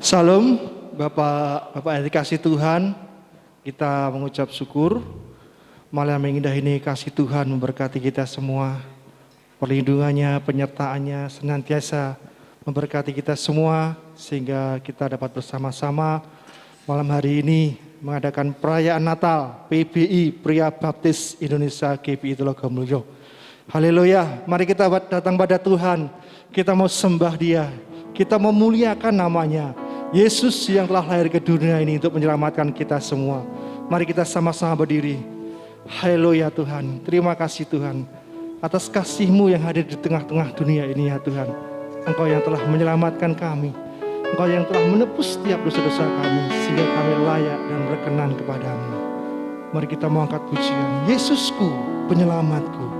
Salam, Bapak yang dikasih Tuhan, kita mengucap syukur. Malam yang indah ini kasih Tuhan memberkati kita semua. Perlindungannya, penyertaannya senantiasa memberkati kita semua, sehingga kita dapat bersama-sama malam hari ini mengadakan perayaan Natal PBI, Pria Baptis Indonesia GBI Telogomulyo. Haleluya, mari kita datang pada Tuhan, kita mau sembah Dia, kita memuliakan namanya. Yesus yang telah lahir ke dunia ini untuk menyelamatkan kita semua. Mari kita sama-sama berdiri. Haleluya Tuhan, terima kasih Tuhan atas kasih-Mu yang hadir di tengah-tengah dunia ini ya Tuhan. Engkau yang telah menyelamatkan kami, Engkau yang telah menebus setiap dosa-dosa kami, sehingga kami layak dan berkenan kepadamu. Mari kita mengangkat pujian, Yesusku, penyelamatku.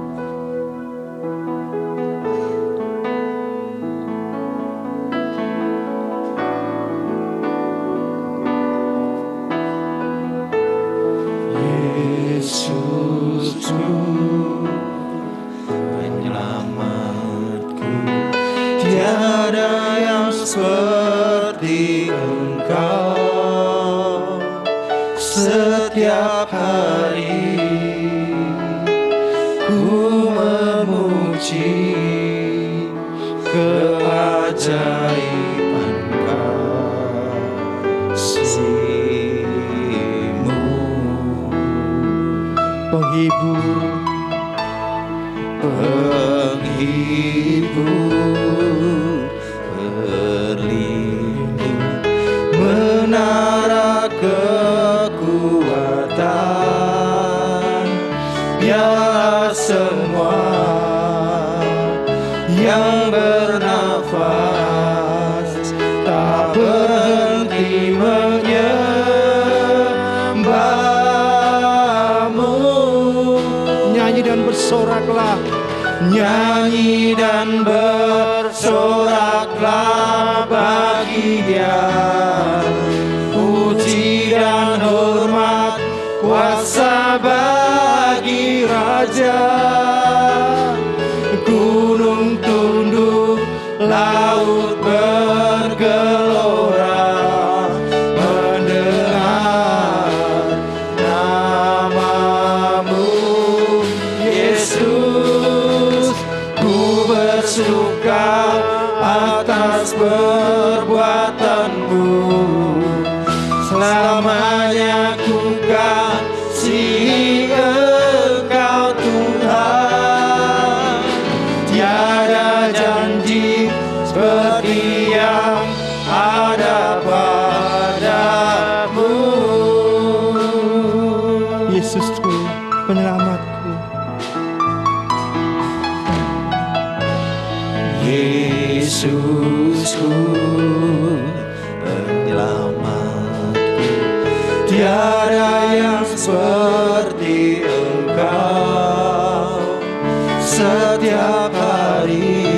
Setiap hari ku memuji keajaiban kasih-Mu, penghibur, berlindung, menara kekuatan, biarlah semua yang bernafas tak berhenti menyembah-Mu. Nyanyi dan bersoraklah, nyanyi dan bersoraklah bagi Dia, puji dan hormat kuasa bagi Raja. Gunung tunduk, laut bergelora mendengar nama-Mu, Yesus. Ku bersuka atas perbuatan-Mu, selamanya ku kasihi Engkau Tuhan. Tiada janji seperti yang ada padamu, Yesusku, penyelamatku. Yesusku, penyelamatku, tiada yang seperti Engkau. Setiap hari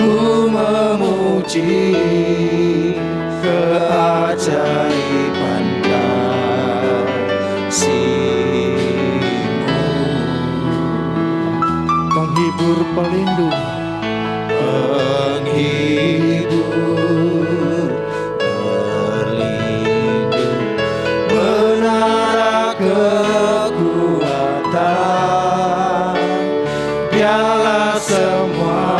ku memuji keajaiban kasih-Mu, Penghibur, pelindung, penghibur, berlindung, menara kekuatan, biarlah semua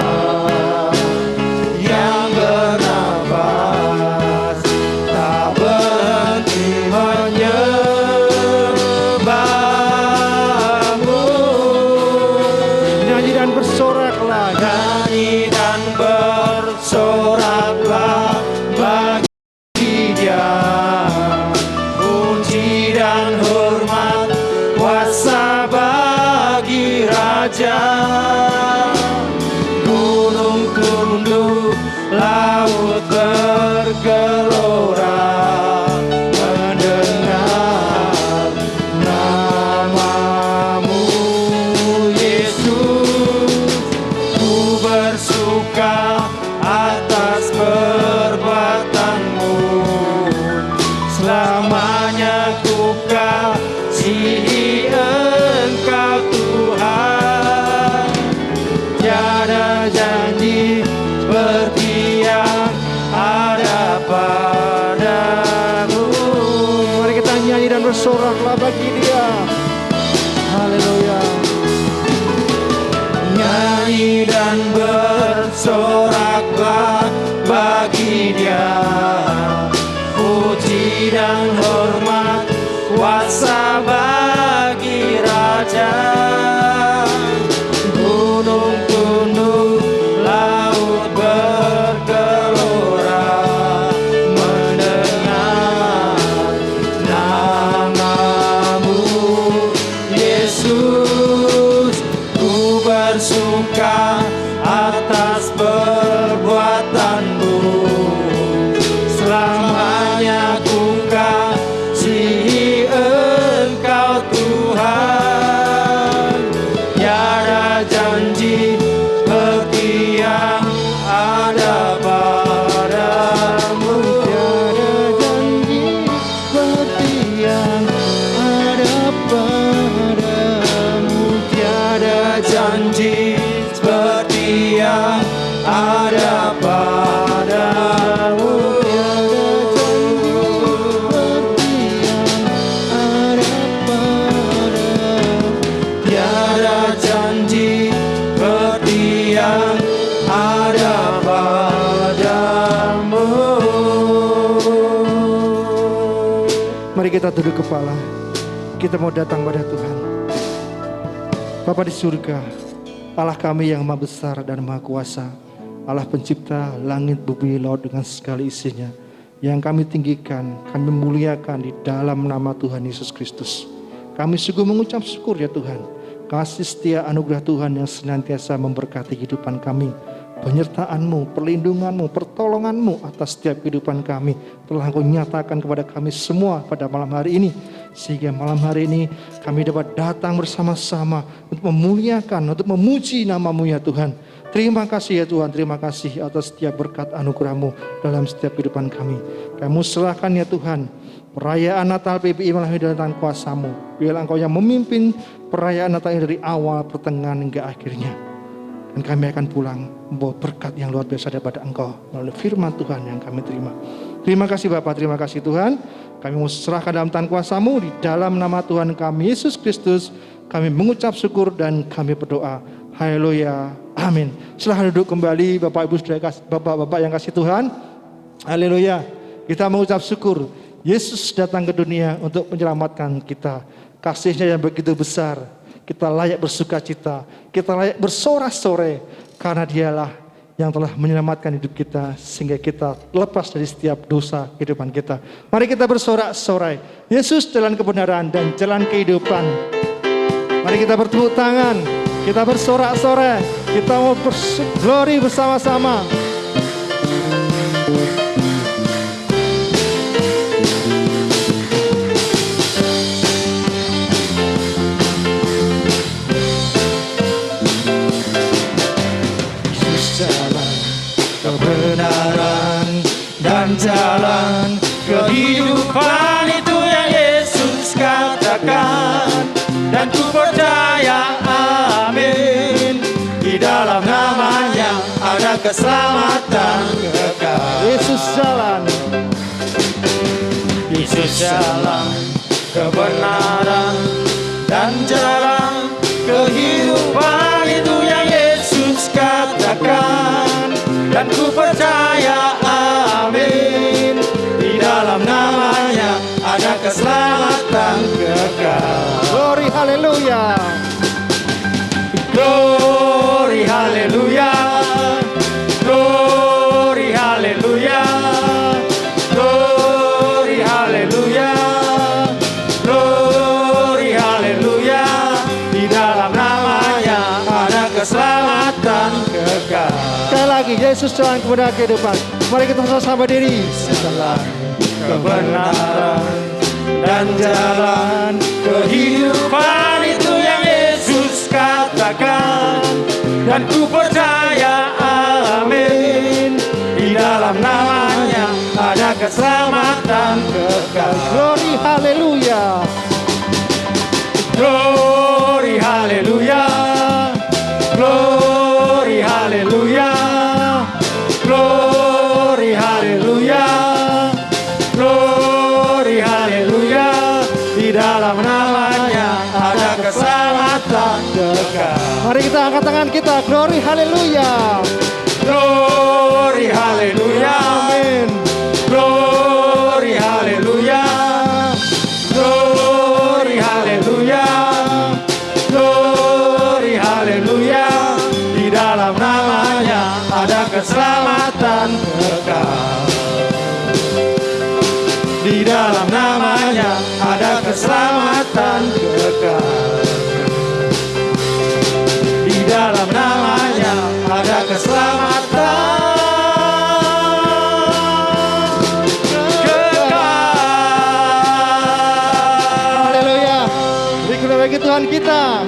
yang bernafas tak berhenti menyembah-Mu. nyanyi dan bersoraklah, Nyanyi dan bersoraklah bagi Dia, puji dan hormat kuasa bagi Raja. Gunung tunduk, laut bergelora mendengar nama-Mu, Yesus. Ku bersuka atas perbuatan-Mu, selamanya ku kasihi Engkau Tuhan. Tiada janji seperti yang ada bagi Dia. Haleluya. Nyanyi dan bersoraklah bagi Dia, puji dan hormat kuasa bagi Raja. Gunung tunduk, laut bergelora mendengar namamu, Yesus. Ku bersuka atas perbuatanmu, selamanya ku kasihi Engkau Tuhan. Tiada janji seperti yang ada padamu, Tiada janji seperti yang ada padamu. tiada janji seperti yang ada padamu. Tiada janji seperti yang ada padamu. Mari kita tunduk kepala. Kita mau datang pada Tuhan. Bapa di surga, Allah kami yang maha besar dan maha kuasa, Allah pencipta langit, bumi, laut dengan segala isinya, yang kami tinggikan, kami muliakan di dalam nama Tuhan Yesus Kristus. Kami sungguh mengucap syukur ya Tuhan, kasih setia anugerah Tuhan yang senantiasa memberkati kehidupan kami. Penyertaan-Mu, perlindungan-Mu, pertolongan-Mu atas setiap kehidupan kami telah Engkau nyatakan kepada kami semua pada malam hari ini. Sehingga malam hari ini kami dapat datang bersama-sama untuk memuliakan, untuk memuji nama-Mu ya Tuhan. Terima kasih ya Tuhan, terima kasih atas setiap berkat anugerah-Mu dalam setiap kehidupan kami. Kami serahkan ya Tuhan perayaan Natal PPI melalui dalam tangan kuasa-Mu. Biarlah Engkau yang memimpin perayaan Natal ini dari awal, pertengahan hingga akhirnya. Dan kami akan pulang membawa berkat yang luar biasa daripada Engkau melalui firman Tuhan yang kami terima. Terima kasih Bapak, terima kasih Tuhan. Kami mau serahkan dalam tangan kuasa-Mu di dalam nama Tuhan kami Yesus Kristus. Kami mengucap syukur dan kami berdoa. Haleluya, amin. Silahkan duduk kembali Bapak Ibu Saudara, Bapak-bapak yang kasih Tuhan. Haleluya. Kita mengucap syukur Yesus datang ke dunia untuk menyelamatkan kita. Kasih-Nya yang begitu besar. Kita layak bersuka cita, kita layak bersorak-sorai karena Dialah yang telah menyelamatkan hidup kita sehingga kita lepas dari setiap dosa kehidupan kita. Mari kita bersorak-sorai. Yesus jalan kebenaran dan jalan kehidupan. Mari kita bertepuk tangan, kita bersorak-sorai, kita mau berglori bersama-sama. Kebenaran dan jalan kehidupan, itu yang Yesus katakan, dan ku percaya amin. Di dalam namanya ada keselamatan kekal. Yesus jalan, Yesus jalan, kebenaran dan jalan kehidupan, itu yang Yesus katakan, dan ku percaya amin. Di dalam namanya ada keselamatan kekal. glory haleluya. Glory haleluya, glory haleluya, glory haleluya, glory haleluya. Di dalam namanya ada keselamatan kekal. Sekali lagi, Yesus jalan kepada kehidupan. Mari kita sama-sama diri. Setelah kebenaran dan jalan kehidupan, itu yang Yesus katakan, dan ku percaya amin. Di dalam namanya ada keselamatan kekal. Glory haleluya. Glory haleluya, glory haleluya, glory haleluya, glory haleluya. Di dalam nama kekal. Mari kita angkat tangan kita, glory haleluya. Glory haleluya. Amin. Glory haleluya. Glory haleluya. Glory haleluya. Di dalam namanya ada keselamatan kekal. Di dalam namanya ada keselamatan kekal. Di dalam namanya ada keselamatan kekal. Haleluya. Beri bagi Tuhan kita.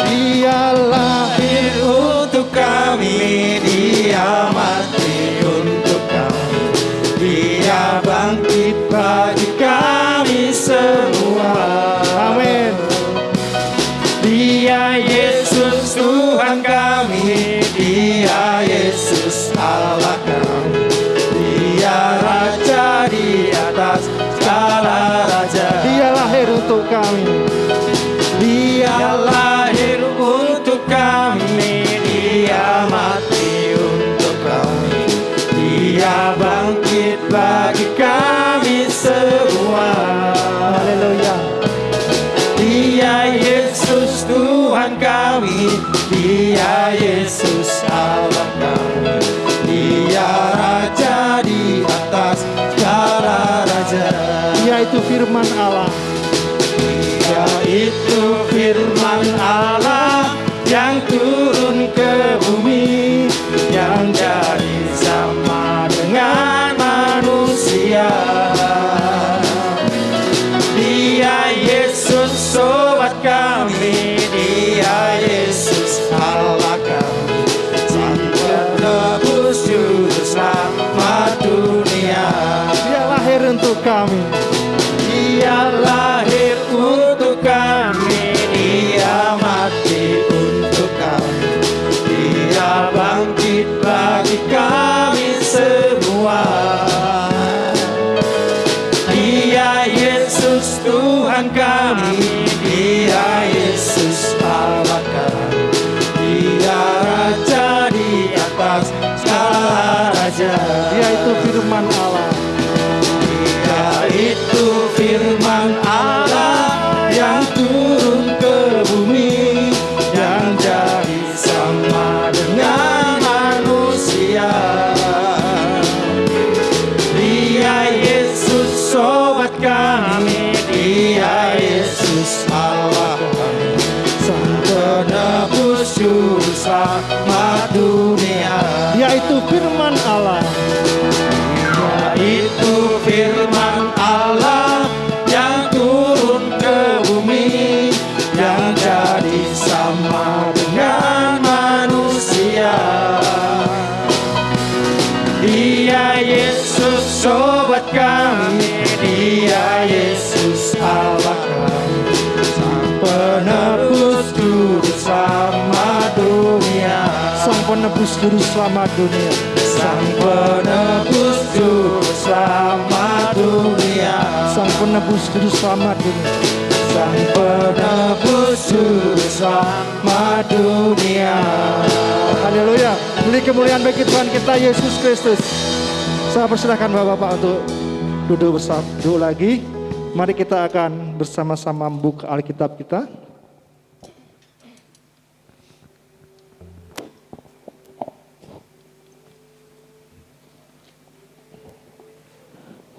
Dia lahir Untuk kami, dia mati untuk kami, dia bangkit bagi kami semua. Amin. Dia Yesus Tuhan kami, dia Yesus Allah kami, dia Raja di atas segala raja. Dia lahir untuk kami. Dia lahir untuk kami, dia mati untuk kami, dia bangkit bagi kami semua. Haleluya. Dia Yesus Tuhan kami, dia Yesus Allah kami, dia Raja di atas segala raja. Dia itu firman Allah. Dia itu firman Allah yang turun ke bumi, yang jadi sama dengan manusia. Dia Yesus sobat kami, dia Yesus Allah kami, sang penebus juru selamat dunia. Dia lahir untuk kami. Dia lahir untuk kami, dia mati untuk kami, dia bangkit bagi kami semua. Dia Yesus Tuhan kami, dia Yesus Allah kami, dia Raja di atas segala raja. Dia itu firman Allah. Dia itu firman Allah yang turun ke bumi, yang jadi sama dengan manusia. Dia Yesus sobat kami, dia Yesus Allah kami, sang penebus juru selamat dunia. Dia itu firman Allah. Itu firman Allah yang turun ke bumi, yang jadi sama dengan manusia. Dia Yesus sobat kami, dia Yesus Allah kami, sang penebus juru selamat dunia. Sang penebus juru selamat dunia. Sang penebus juru selamat dunia. Sang penebus juru selamat dunia. Sang penebus juru selamat dunia. Haleluya. Beri kemuliaan bagi Tuhan kita Yesus Kristus. Saya persilahkan Bapak-bapak untuk duduk duduk lagi. Mari kita akan bersama-sama membuka Alkitab kita.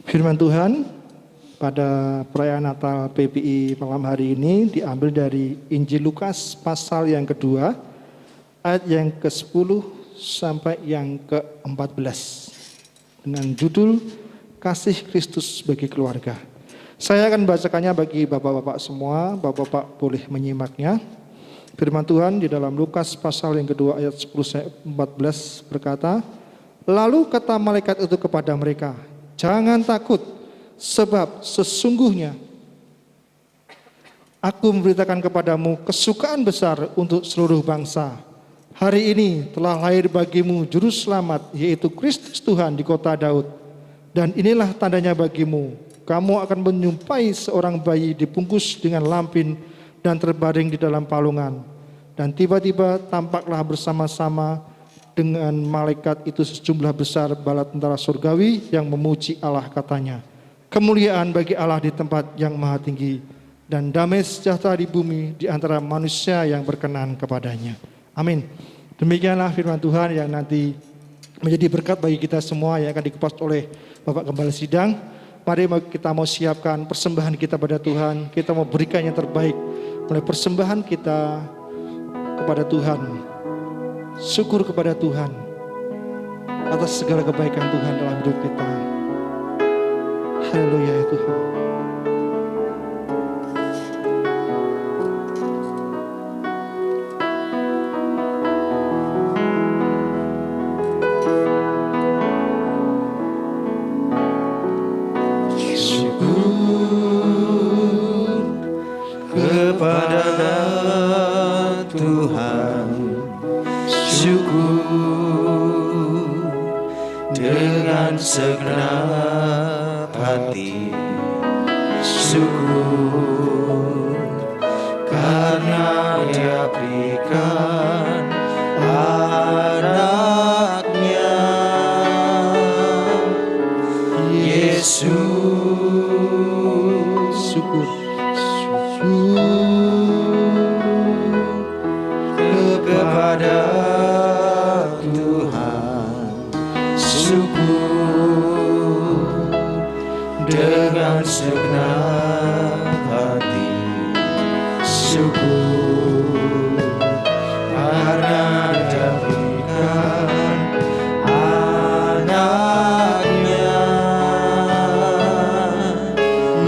Firman Tuhan pada perayaan Natal PPI malam hari ini diambil dari Injil Lukas pasal yang kedua, ayat yang ke-10 sampai yang ke-14 dengan judul Kasih Kristus bagi Keluarga. Saya akan bacakannya bagi bapak-bapak semua, bapak-bapak boleh menyimaknya. Firman Tuhan di dalam Lukas pasal yang kedua ayat 10-14 berkata, "Lalu kata malaikat itu kepada mereka, 'Jangan takut, sebab sesungguhnya aku memberitakan kepadamu kesukaan besar untuk seluruh bangsa. Hari ini telah lahir bagimu juru selamat, yaitu Kristus Tuhan di kota Daud. Dan inilah tandanya bagimu, kamu akan menyumpai seorang bayi dibungkus dengan lampin dan terbaring di dalam palungan. Dan tiba-tiba tampaklah bersama-sama dengan malaikat itu sejumlah besar bala tentara surgawi yang memuji Allah, katanya, kemuliaan bagi Allah di tempat yang maha tinggi, dan damai sejahtera di bumi di antara manusia yang berkenan kepadanya. Amin. Demikianlah firman Tuhan yang nanti menjadi berkat bagi kita semua yang akan dikupas oleh Bapak Gembala Sidang. Mari kita mau siapkan persembahan kita pada Tuhan. Kita mau berikan yang terbaik oleh persembahan kita kepada Tuhan. Syukur kepada Tuhan atas segala kebaikan Tuhan dalam hidup kita. Haleluya ya Tuhan. Segenap hati syukur karena Dia berikan anaknya Yesus. Syukur kepada Tuhan, syukur dengan segenap hati, syukur karena Dia berikan anaknya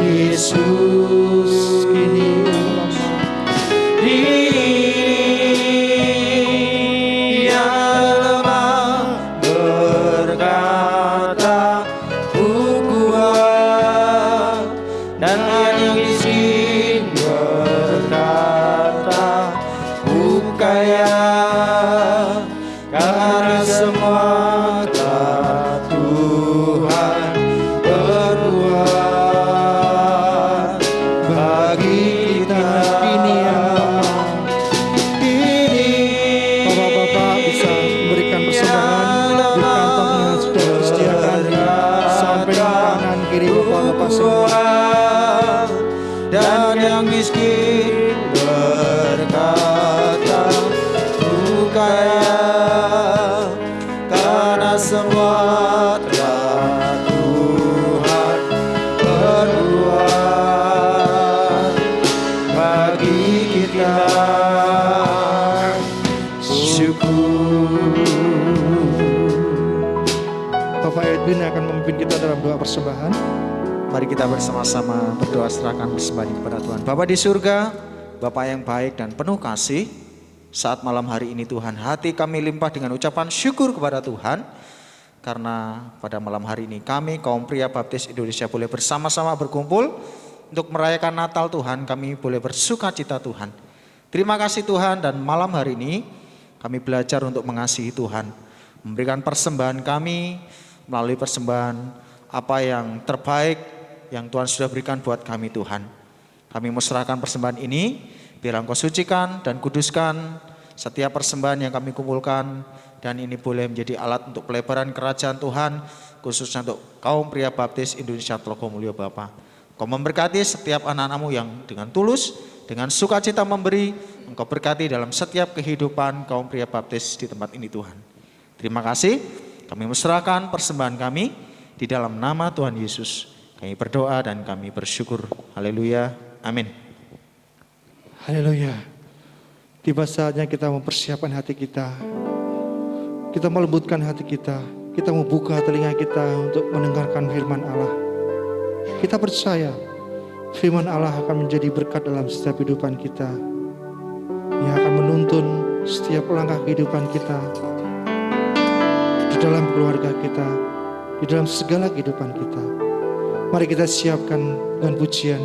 Yesus. Kini Dia lemah berkata dan yang miskin berkata ku kaya, karena semua telah Tuhan berbuat bagi kita. kini Bapak-bapak bisa memberikan persembahan di kantongnya sudah disediakan di samping kanan kiri Bapak-bapak semua. Dan yang miskin berkata ku kaya, karena semua telah Tuhan berbuat bagi kita. Syukur. Bapak Edwin akan memimpin kita dalam doa persembahan. Mari kita bersama-sama berdoa, serahkan persembahan kepada Tuhan. Bapa di surga, Bapa yang baik dan penuh kasih, saat malam hari ini Tuhan, hati kami limpah dengan ucapan syukur kepada Tuhan, karena pada malam hari ini kami kaum pria baptis Indonesia boleh bersama-sama berkumpul untuk merayakan Natal Tuhan. Kami boleh bersuka cita Tuhan. Terima kasih Tuhan, dan malam hari ini kami belajar untuk mengasihi Tuhan, memberikan persembahan kami melalui persembahan apa yang terbaik yang Tuhan sudah berikan buat kami Tuhan. Kami menyerahkan persembahan ini, biar Engkau sucikan dan kuduskan setiap persembahan yang kami kumpulkan, dan ini boleh menjadi alat untuk pelebaran kerajaan Tuhan, khususnya untuk kaum pria baptis Indonesia Tlogomulyo Bapa. Engkau memberkati setiap anak-anakmu yang dengan tulus, dengan sukacita memberi. Engkau berkati dalam setiap kehidupan kaum pria baptis di tempat ini Tuhan. Terima kasih, kami menyerahkan persembahan kami di dalam nama Tuhan Yesus. Kami berdoa dan kami bersyukur. Haleluya. Amin. Haleluya. Tiba saatnya kita mempersiapkan hati kita. Kita melembutkan hati kita. Kita membuka telinga kita untuk mendengarkan firman Allah. Kita percaya firman Allah akan menjadi berkat dalam setiap kehidupan kita. Ia akan menuntun setiap langkah kehidupan kita, di dalam keluarga kita, di dalam segala kehidupan kita. Mari kita siapkan dengan pujian,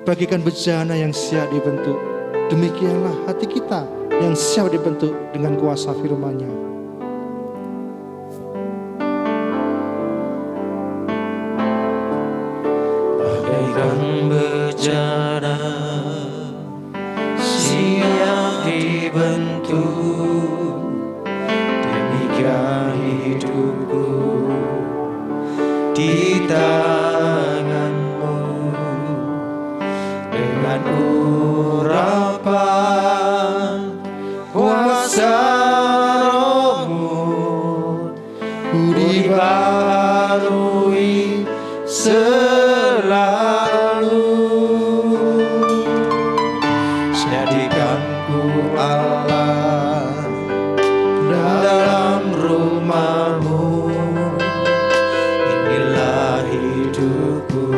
bagikan bejana yang siap dibentuk. Demikianlah hati kita yang siap dibentuk dengan kuasa firman-Nya. Bagaikan bejana siap dibentuk, demikian hidupku di tangan-Mu. Dengan urapan kuasa Roh-Mu, ku dibaharui selalu. Jadikanku Allah dalam rumah-Mu, inilah hidupku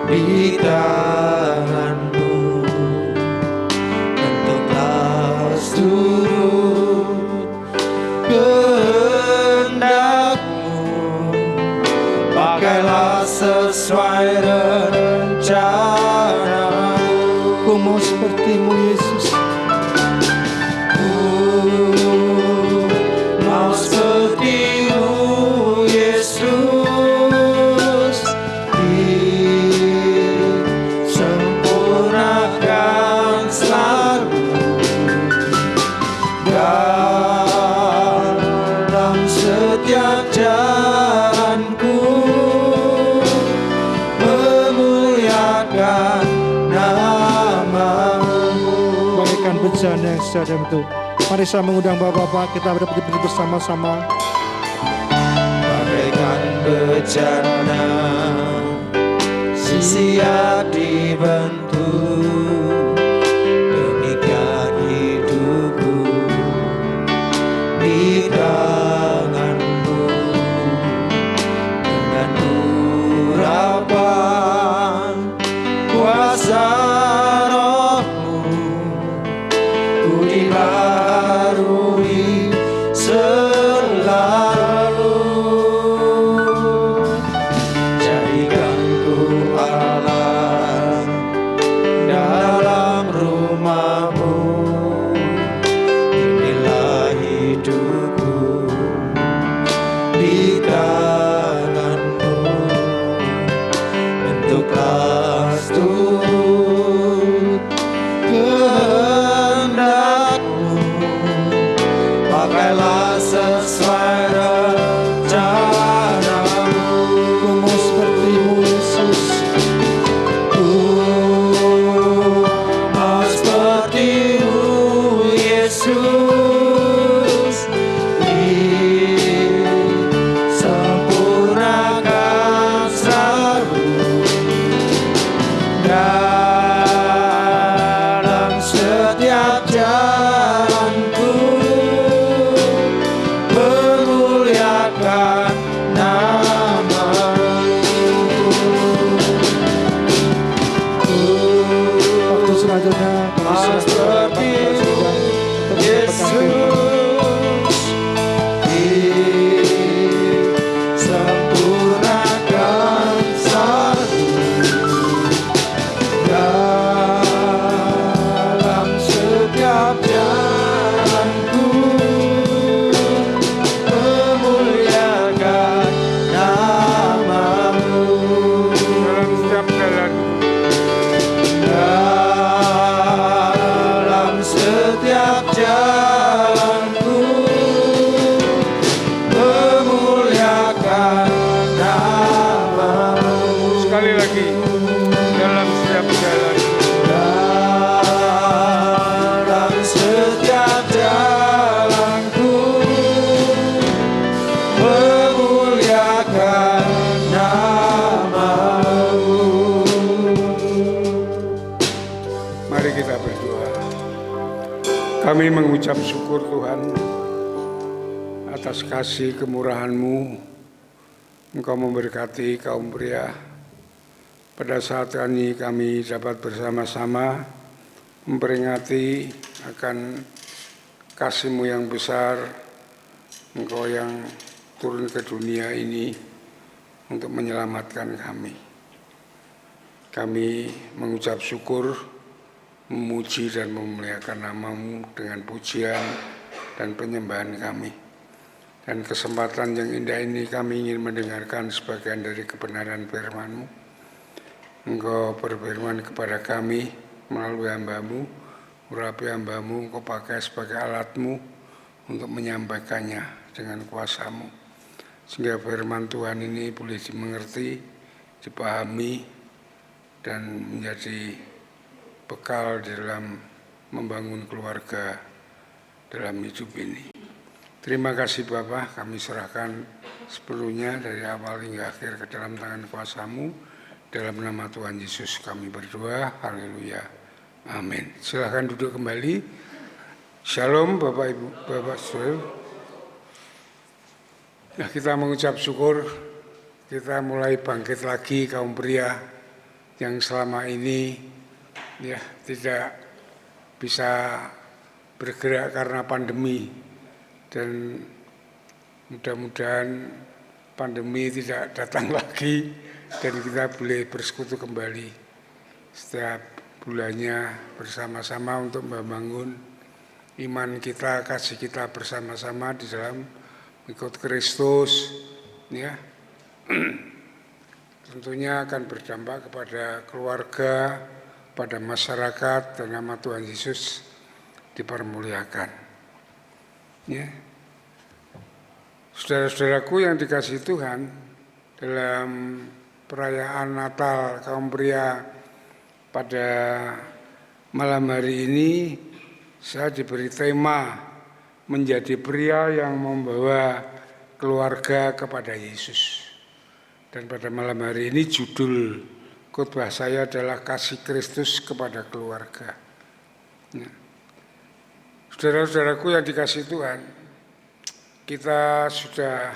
di tangan-Mu. Bentuklah seluruh kehendak-Mu, pakailah sesuai rencana-Mu. Ku mau seperti-Mu Yesus. Ku mau seperti-Mu Yesus, disempurnakan selalu dalam setiap jalanku, memuliakan nama-Mu. Bagaikan bejana yang siap dibentuk. Mari saya mengundang Bapak-bapak, kita berdiri bersama-sama. Bagaikan bejana siap dibentuk, demikian hidupku di tangan-Mu. Dengan urapan kuasa Roh-Mu, ku dibaharui selalu. Jadikanku Allah dalam rumah-Mu, inilah hidupku di tangan-Mu. Bentuklah seturut kehendak-Mu, pakailah sesuai rencana-Mu. Ku mau seperti-Mu Yesus. Ku mau seperti-Mu Yesus, disempurnakan selalu dalam setiap jalanku, memuliakan nama-Mu. Waktu selanjutnya kami Mau serahkan seperti Bapak Presiden untuk Yesus, disempurnakan selalu dalam setiap jalanku, memuliakan nama-Mu. dalam setiap jalan Dalam setiap jalanku, memuliakan nama-Mu. sekali lagi dalam setiap jalan Dalam setiap jalanku, memuliakan nama-Mu. mari kita berdoa. Kami mengucap syukur Tuhan atas kasih kemurahan-Mu. Engkau memberkati kaum pria. Pada saat ini kami dapat bersama-sama memperingati akan kasih-Mu yang besar, Engkau yang turun ke dunia ini untuk menyelamatkan kami. Kami mengucap syukur memuji dan memuliakan nama-Mu dengan pujian dan penyembahan kami. Dan kesempatan yang indah ini kami ingin mendengarkan sebagian dari kebenaran firman-Mu. Engkau berfirman kepada kami melalui hamba-Mu, urapi hamba-Mu, Engkau pakai sebagai alat-Mu untuk menyampaikannya dengan kuasa-Mu. Sehingga firman Tuhan ini boleh dimengerti, dipahami, dan menjadi bekal dalam membangun keluarga dalam hidup ini. Terima kasih Bapa, kami serahkan sepenuhnya dari awal hingga akhir ke dalam tangan kuasa-Mu. Dalam nama Tuhan Yesus kami berdoa, haleluya, amin. Silakan duduk kembali. Shalom Bapak Ibu, Bapak Saudara. Nah, kita mengucap syukur, kita mulai bangkit lagi kaum pria yang selama ini ya tidak bisa bergerak karena pandemi. Dan mudah-mudahan pandemi tidak datang lagi dan kita boleh bersekutu kembali setiap bulannya bersama-sama untuk membangun iman kita, kasih kita bersama-sama di dalam ikut Kristus, ya. Tentunya akan berdampak kepada keluarga, pada masyarakat, dan nama Tuhan Yesus dipermuliakan. Ya. Saudara-saudaraku yang dikasihi Tuhan, dalam perayaan Natal kaum pria pada malam hari ini saya diberi tema menjadi pria yang membawa keluarga kepada Yesus. Dan pada malam hari ini judul khotbah saya adalah kasih Kristus kepada keluarga. Ya. Saudara-saudaraku yang dikasihi Tuhan, kita sudah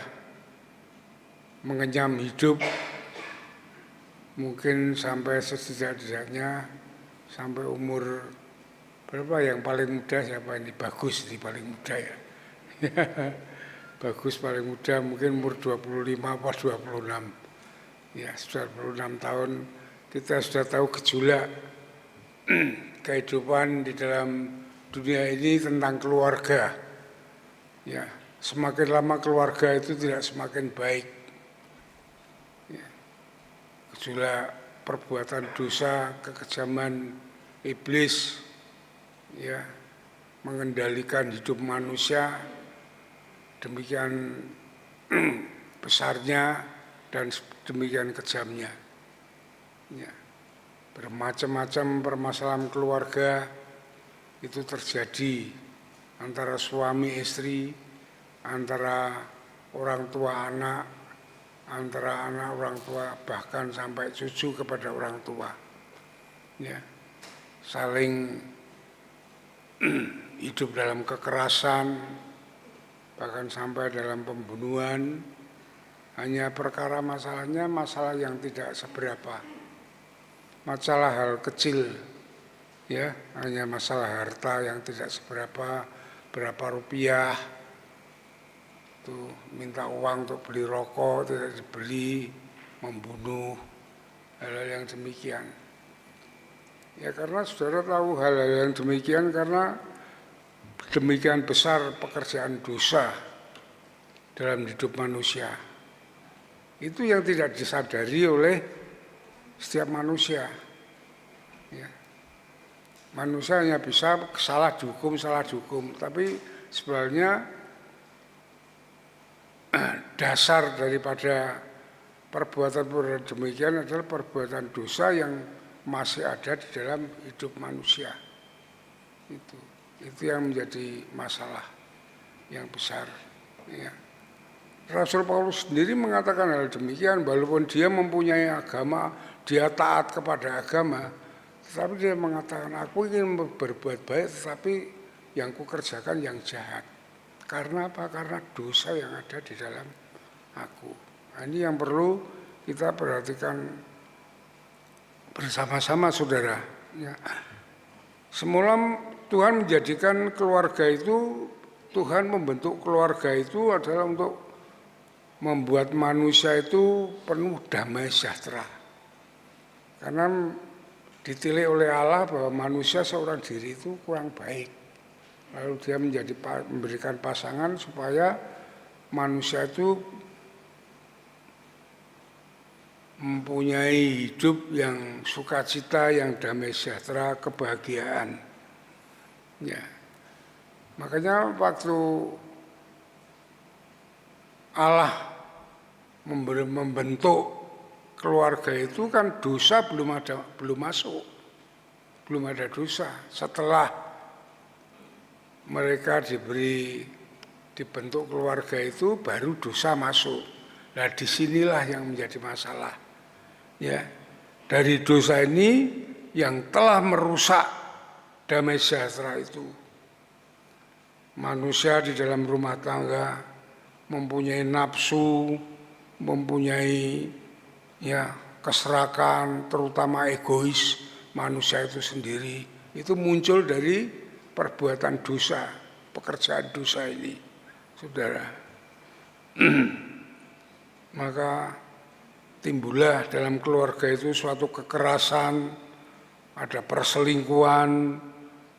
mengenyam hidup mungkin sampai setidak-tidaknya sampai umur berapa yang paling muda siapa ini? Bagus ini paling muda ya. Bagus paling muda mungkin umur 25 atau 26. Ya, sudah 26 tahun kita sudah tahu gejolak kehidupan di dalam dunia ini tentang keluarga. Ya, semakin lama keluarga itu tidak semakin baik. Ya, gejolak perbuatan dosa, kekejaman iblis, ya, mengendalikan hidup manusia demikian besarnya dan demikian kejamnya. Ya, bermacam-macam permasalahan keluarga itu terjadi antara suami istri, antara orang tua anak, antara anak orang tua, bahkan sampai cucu kepada orang tua. Ya, saling hidup dalam kekerasan, bahkan sampai dalam pembunuhan. Hanya perkara masalahnya masalah yang tidak seberapa, masalah hal kecil. Ya, hanya masalah harta yang tidak seberapa, berapa rupiah, tuh minta uang untuk beli rokok tidak dibeli, membunuh, hal-hal yang demikian. Ya, karena saudara tahu hal-hal yang demikian karena demikian besar pekerjaan dosa dalam hidup manusia. Itu yang tidak disadari oleh setiap manusia. Ya. Manusia hanya bisa salah dihukum, tapi sebenarnya dasar daripada perbuatan demikian adalah perbuatan dosa yang masih ada di dalam hidup manusia. Itu yang menjadi masalah yang besar. Ya. Rasul Paulus sendiri mengatakan hal demikian, walaupun dia mempunyai agama, dia taat kepada agama, tetapi dia mengatakan, aku ingin berbuat baik, tetapi yang kukerjakan yang jahat. Karena apa? Karena dosa yang ada di dalam aku. Nah, ini yang perlu kita perhatikan bersama-sama, saudara. Ya. Semula Tuhan menjadikan keluarga itu, Tuhan membentuk keluarga itu adalah untuk membuat manusia itu penuh damai sejahtera. Karena ditilik oleh Allah bahwa manusia seorang diri itu kurang baik. Lalu dia memberikan pasangan supaya manusia itu mempunyai hidup yang sukacita, yang damai sejahtera, kebahagiaan. Ya. Makanya waktu Allah membentuk keluarga itu kan dosa belum masuk, belum ada dosa. Setelah mereka dibentuk keluarga itu baru dosa masuk. Nah disinilah yang menjadi masalah. Ya, dari dosa ini yang telah merusak damai sejahtera itu. Manusia di dalam rumah tangga mempunyai nafsu, mempunyai keserakan, terutama egois manusia itu sendiri. Itu muncul dari perbuatan dosa, pekerjaan dosa ini, saudara. Maka timbullah dalam keluarga itu suatu kekerasan, ada perselingkuhan,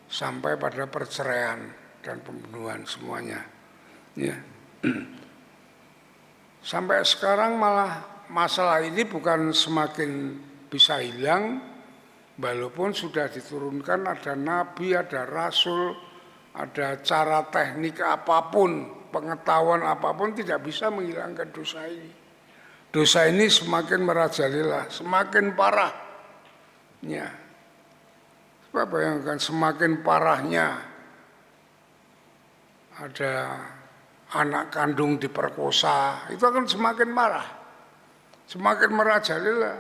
sampai pada perceraian dan pembunuhan semuanya. Ya. Sampai sekarang malah masalah ini bukan semakin bisa hilang, walaupun sudah diturunkan ada nabi, ada rasul, ada cara teknik apapun, pengetahuan apapun tidak bisa menghilangkan dosa ini. Dosa ini semakin merajalela, semakin parah. Ya. Coba bayangkan semakin parahnya ada anak kandung diperkosa, itu akan semakin marah, semakin merajalela.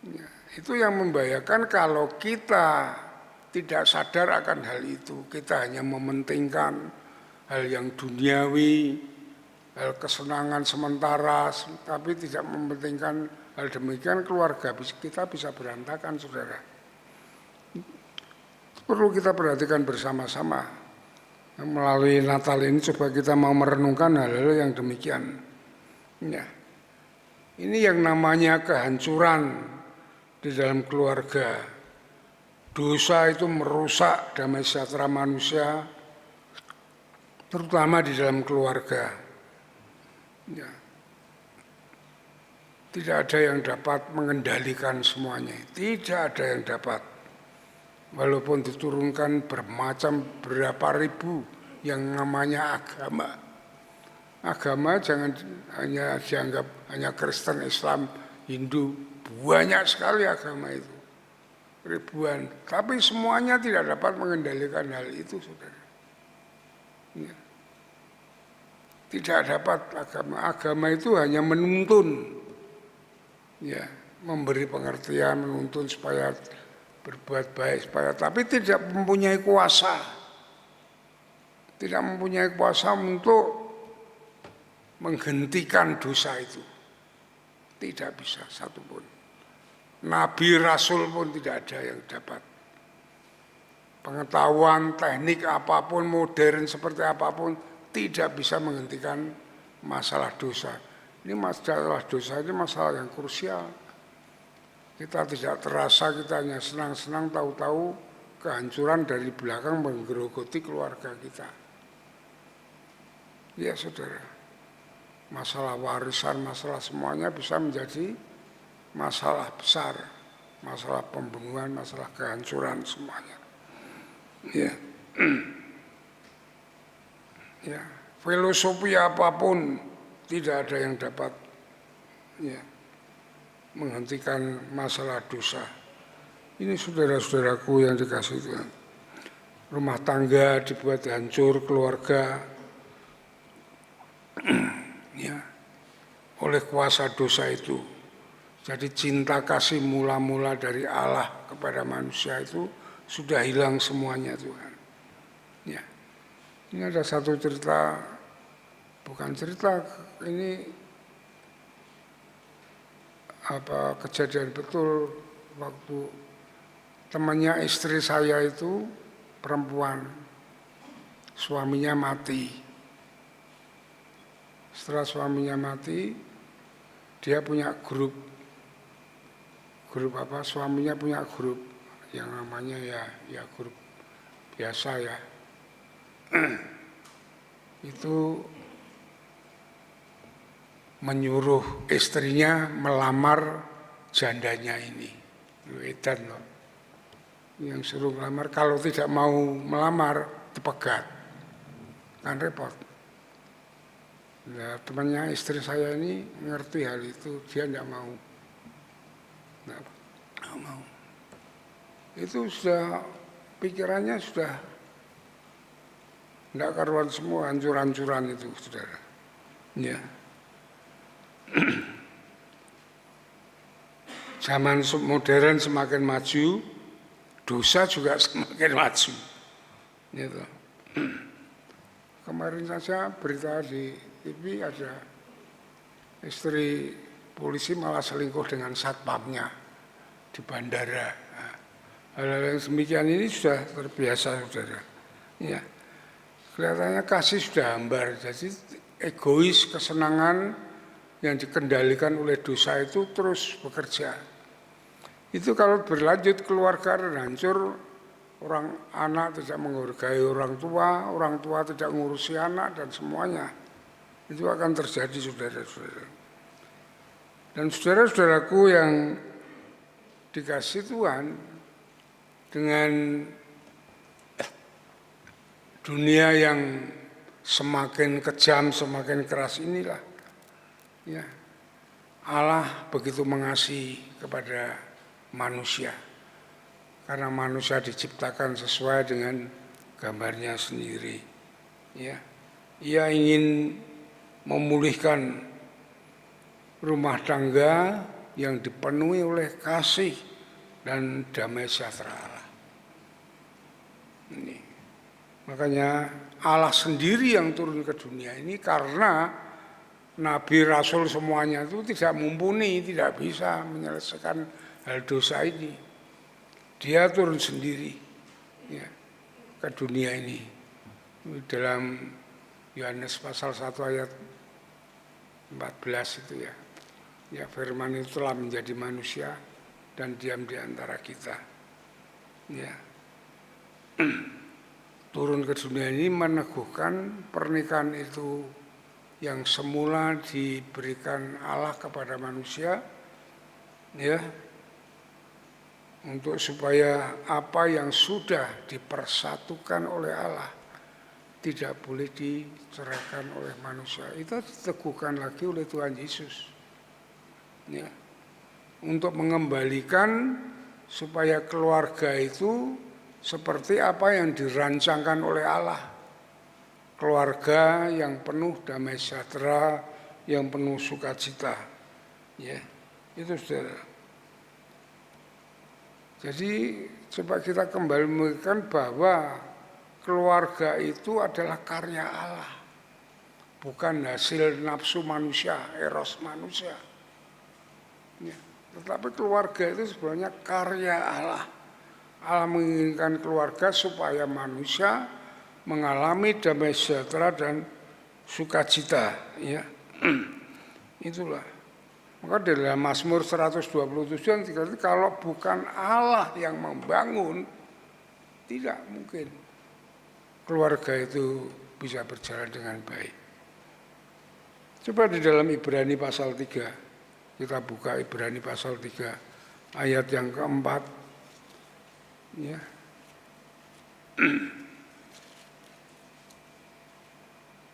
Ya, itu yang membahayakan kalau kita tidak sadar akan hal itu. Kita hanya mementingkan hal yang duniawi, hal kesenangan sementara, tapi tidak mementingkan hal demikian, keluarga kita bisa berantakan, saudara. Perlu kita perhatikan bersama-sama. Melalui Natal ini coba kita mau merenungkan hal-hal yang demikian. Ya. Ini yang namanya kehancuran di dalam keluarga. Dosa itu merusak damai sejahtera manusia, terutama di dalam keluarga. Ya. Tidak ada yang dapat mengendalikan semuanya. Tidak ada yang dapat. Walaupun diturunkan berapa ribu yang namanya agama. Agama jangan hanya dianggap hanya Kristen, Islam, Hindu. Banyak sekali agama itu. Ribuan. Tapi semuanya tidak dapat mengendalikan hal itu, saudara. Ya. Tidak dapat agama. Agama itu hanya menuntun. Ya, memberi pengertian, menuntun supaya berbuat baik, tapi tidak mempunyai kuasa. Tidak mempunyai kuasa untuk menghentikan dosa itu. Tidak bisa satupun. Nabi, Rasul pun tidak ada yang dapat. Pengetahuan, teknik apapun, modern seperti apapun, tidak bisa menghentikan masalah dosa. Ini masalah dosa ini masalah yang krusial. Kita tidak terasa, kita hanya senang-senang tahu-tahu kehancuran dari belakang menggerogoti keluarga kita. Ya saudara, masalah warisan, masalah semuanya bisa menjadi masalah besar. Masalah pembunuhan, masalah kehancuran semuanya. Ya. Ya, filosofi apapun tidak ada yang dapat menghentikan masalah dosa. Ini saudara-saudaraku yang dikasihi Tuhan. Rumah tangga dibuat hancur, keluarga oleh kuasa dosa itu. Jadi cinta kasih mula-mula dari Allah kepada manusia itu sudah hilang semuanya, Tuhan. Ya. Ini ada satu cerita, bukan cerita, ini kejadian betul waktu temannya istri saya itu perempuan, suaminya mati. Setelah suaminya mati, dia punya grup grup apa, suaminya punya grup yang namanya ya grup biasa ya. Itu menyuruh istrinya melamar jandanya ini. Lu edan loh. Yang suruh melamar, kalau tidak mau melamar dipegat. Kan repot. Nah, temannya istri saya ini ngerti hal itu, dia tidak mau. Nggak mau. Itu sudah pikirannya sudah tidak karuan semua, hancur-hancuran itu, saudara. Ya. Zaman modern semakin maju, dosa juga semakin maju. Gitu. Kemarin saja berita di TV ada istri polisi malah selingkuh dengan satpamnya di bandara. Nah, hal-hal yang demikian ini sudah terbiasa, saudara. Ya. Kelihatannya kasih sudah hambar, jadi egois, kesenangan yang dikendalikan oleh dosa itu terus bekerja. Itu kalau berlanjut keluarga hancur, orang anak tidak menghargai orang tua tidak mengurusi anak dan semuanya. Itu akan terjadi, saudara-saudara. Dan saudara-saudaraku yang dikasih Tuhan, dengan dunia yang semakin kejam, semakin keras inilah, ya, Allah begitu mengasihi kepada manusia. Karena manusia diciptakan sesuai dengan gambarnya sendiri. Ya. Ia ingin memulihkan rumah tangga yang dipenuhi oleh kasih dan damai sejahtera Allah. Ini. Makanya Allah sendiri yang turun ke dunia ini, karena Nabi Rasul semuanya itu tidak mumpuni, tidak bisa menyelesaikan hal dosa ini. Dia turun sendiri ya, ke dunia ini. Dalam Yohanes pasal 1 ayat 14 itu ya. Ya, firman itu telah menjadi manusia dan diam di antara kita. Ya. Turun ke dunia ini meneguhkan pernikahan itu yang semula diberikan Allah kepada manusia, ya, untuk supaya apa yang sudah dipersatukan oleh Allah tidak boleh diceraikan oleh manusia. Itu diteguhkan lagi oleh Tuhan Yesus, ya, untuk mengembalikan supaya keluarga itu seperti apa yang dirancangkan oleh Allah. Keluarga yang penuh damai sejahtera, yang penuh sukacita. Ya, itu saudara. Jadi coba kita kembali mengingatkan bahwa keluarga itu adalah karya Allah. Bukan hasil nafsu manusia, eros manusia. Ya, tetapi keluarga itu sebenarnya karya Allah. Allah menginginkan keluarga supaya manusia mengalami damai sejahtera dan sukacita, ya. Itulah. Maka dalam Mazmur 127 yang dikatakan kalau bukan Allah yang membangun, tidak mungkin keluarga itu bisa berjalan dengan baik. Coba di dalam Ibrani pasal 3, kita buka Ibrani pasal 3 ayat yang keempat, ya.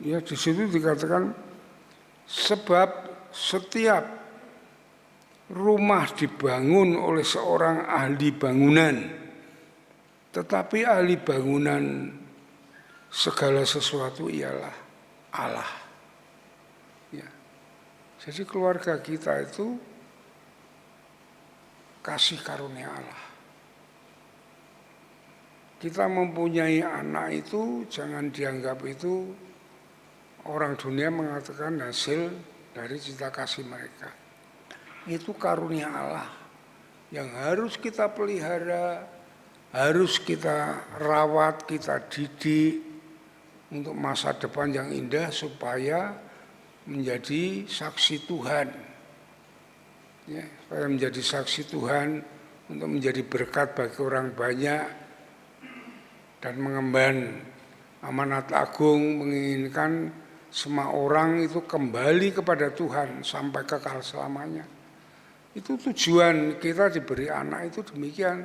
Ya, di situ dikatakan sebab setiap rumah dibangun oleh seorang ahli bangunan, tetapi ahli bangunan segala sesuatu ialah Allah. Ya. Jadi keluarga kita itu kasih karunia Allah. Kita mempunyai anak itu jangan dianggap itu orang dunia mengatakan hasil dari cinta kasih mereka. Itu karunia Allah yang harus kita pelihara, harus kita rawat, kita didik untuk masa depan yang indah supaya menjadi saksi Tuhan. ya, supaya menjadi saksi Tuhan, untuk menjadi berkat bagi orang banyak, dan mengemban amanat agung menginginkan semua orang itu kembali kepada Tuhan sampai kekal selamanya. Itu tujuan kita diberi anak itu demikian.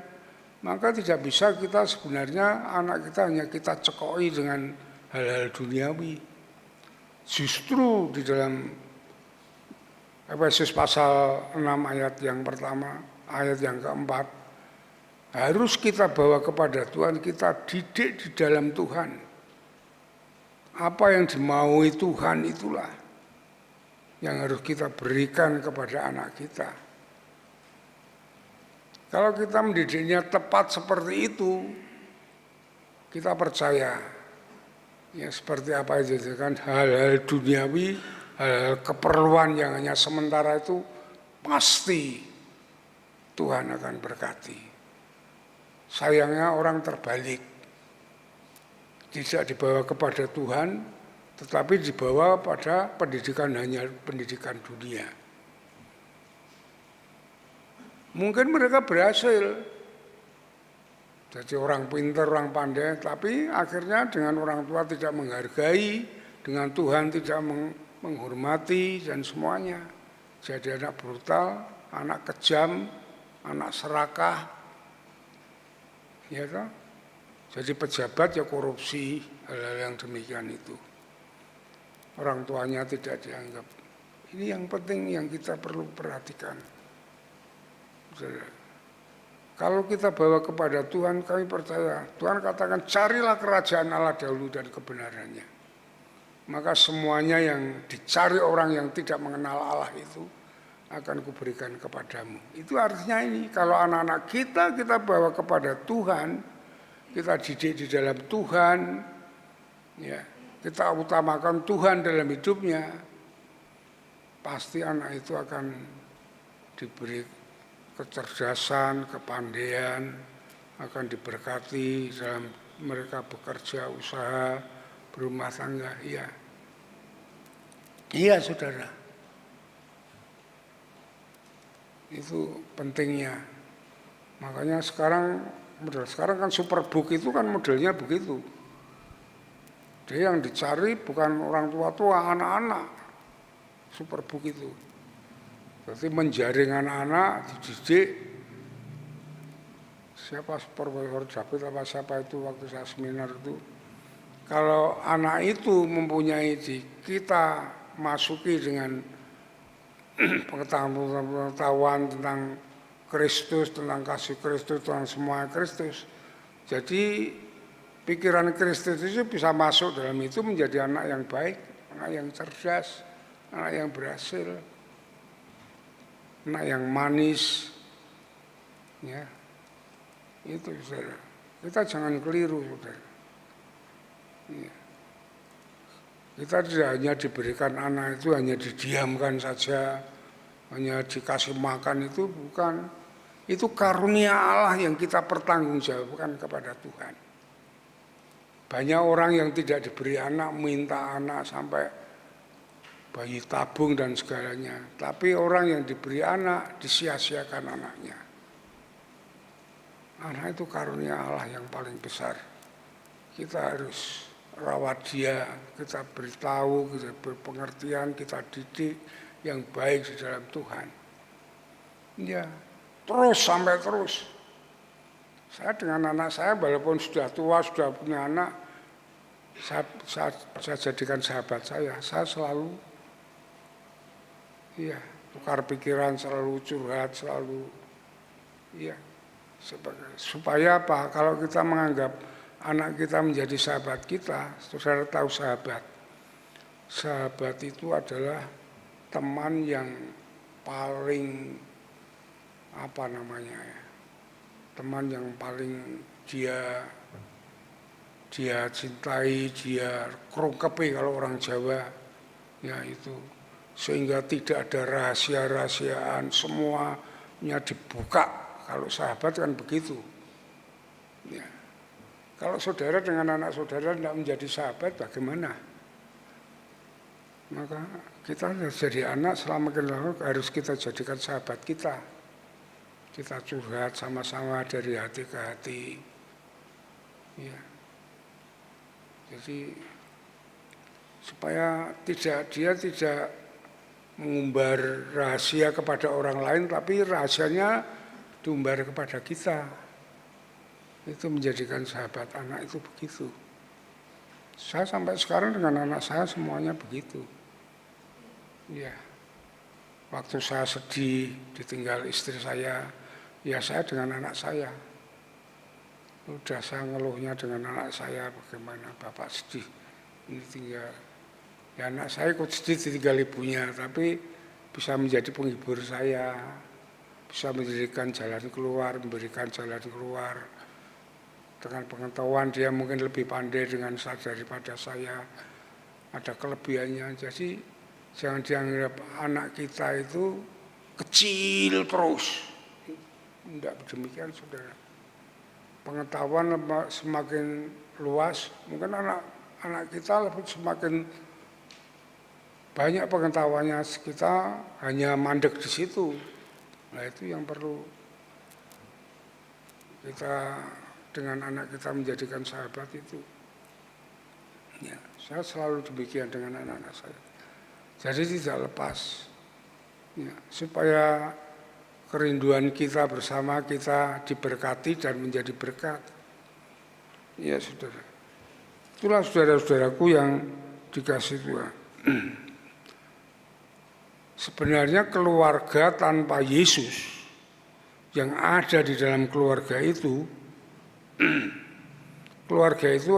Maka tidak bisa kita sebenarnya anak kita hanya kita cekoi dengan hal-hal duniawi. Justru di dalam Efesus pasal 6 ayat yang pertama, ayat yang keempat, harus kita bawa kepada Tuhan, kita didik di dalam Tuhan. Apa yang dimaui Tuhan itulah yang harus kita berikan kepada anak kita. Kalau kita mendidiknya tepat seperti itu, kita percaya, ya seperti apa itu kan, hal-hal duniawi, hal-hal keperluan yang hanya sementara itu pasti Tuhan akan berkati. Sayangnya orang terbalik, tidak dibawa kepada Tuhan, tetapi dibawa pada pendidikan, hanya pendidikan dunia. Mungkin mereka berhasil jadi orang pintar, orang pandai, tapi akhirnya dengan orang tua tidak menghargai, dengan Tuhan tidak menghormati dan semuanya. Jadi anak brutal, anak kejam, anak serakah, ya kan? Jadi pejabat ya korupsi, hal-hal yang demikian itu. Orang tuanya tidak dianggap. Ini yang penting yang kita perlu perhatikan. Kalau kita bawa kepada Tuhan, kami percaya, Tuhan katakan carilah kerajaan Allah dahulu dan kebenarannya. Maka semuanya yang dicari orang yang tidak mengenal Allah itu akan kuberikan kepadamu. Itu artinya ini, kalau anak-anak kita bawa kepada Tuhan, kita didik di dalam Tuhan, ya, kita utamakan Tuhan dalam hidupnya, pasti anak itu akan diberi kecerdasan, kepandaian, akan diberkati dalam mereka bekerja, usaha, berumah tangga. Iya, iya saudara, itu pentingnya. Makanya sekarang kan Superbook itu kan modelnya begitu. Dia yang dicari bukan orang tua, anak-anak. Superbook itu. Berarti menjaring anak-anak, dididik. Siapa Profesor David apa siapa itu waktu saya seminar itu. Kalau anak itu mempunyai kita masuki dengan pengetahuan tentang Kristus, tentang kasih Kristus, tentang semua Kristus. Jadi pikiran Kristus itu bisa masuk dalam itu menjadi anak yang baik, anak yang cerdas, anak yang berhasil. Anak yang manis, ya, itu saudara. Kita jangan keliru, saudara. Ya. Kita tidak hanya diberikan anak itu hanya didiamkan saja, hanya dikasih makan itu bukan. Itu karunia Allah yang kita pertanggungjawabkan kepada Tuhan. Banyak orang yang tidak diberi anak, minta anak sampai bayi tabung dan segalanya. Tapi orang yang diberi anak, disia-siakan anaknya. Anak itu karunia Allah yang paling besar. Kita harus rawat dia, kita beritahu, kita berpengertian, kita didik yang baik di dalam Tuhan. Ya, terus sampai terus. Saya dengan anak saya, walaupun sudah tua, sudah punya anak, saya jadikan sahabat saya selalu tukar pikiran, selalu curhat, selalu supaya apa? Kalau kita menganggap anak kita menjadi sahabat kita, saudara tahu sahabat itu adalah teman yang paling teman yang paling dia cintai, dia krongkepi kalau orang Jawa, ya itu. Sehingga tidak ada rahasia-rahasiaan, semuanya dibuka. Kalau sahabat kan begitu. Ya. Kalau saudara dengan anak saudara tidak menjadi sahabat, bagaimana? Maka kita harus jadi anak, selama kenal harus kita jadikan sahabat kita. Kita curhat sama-sama dari hati ke hati. Ya. Jadi supaya dia tidak mengumbar rahasia kepada orang lain, tapi rahasianya diumbar kepada kita. Itu menjadikan sahabat anak itu begitu. Saya sampai sekarang dengan anak saya semuanya begitu. Ya, waktu saya sedih ditinggal istri saya, ya saya dengan anak saya. Udah saya ngeluhnya dengan anak saya, bagaimana bapak sedih ini tinggal. Ya anak saya ikut sedih ditinggal ibunya, tapi bisa menjadi penghibur saya, bisa memberikan jalan keluar, Dengan pengetahuan dia mungkin lebih pandai dengan saya daripada saya, ada kelebihannya. Jadi jangan dianggap anak kita itu kecil terus. Tidak demikian, saudara. Pengetahuan semakin luas, mungkin anak kita lebih semakin banyak pengetahuannya, kita hanya mandek di situ. Nah itu yang perlu kita dengan anak kita menjadikan sahabat itu. Ya, saya selalu demikian dengan anak-anak saya. Jadi tidak lepas, ya, supaya kerinduan kita bersama kita diberkati dan menjadi berkat. Ya saudara, itulah saudara-saudaraku yang dikasih Tuhan. Sebenarnya keluarga tanpa Yesus yang ada di dalam keluarga itu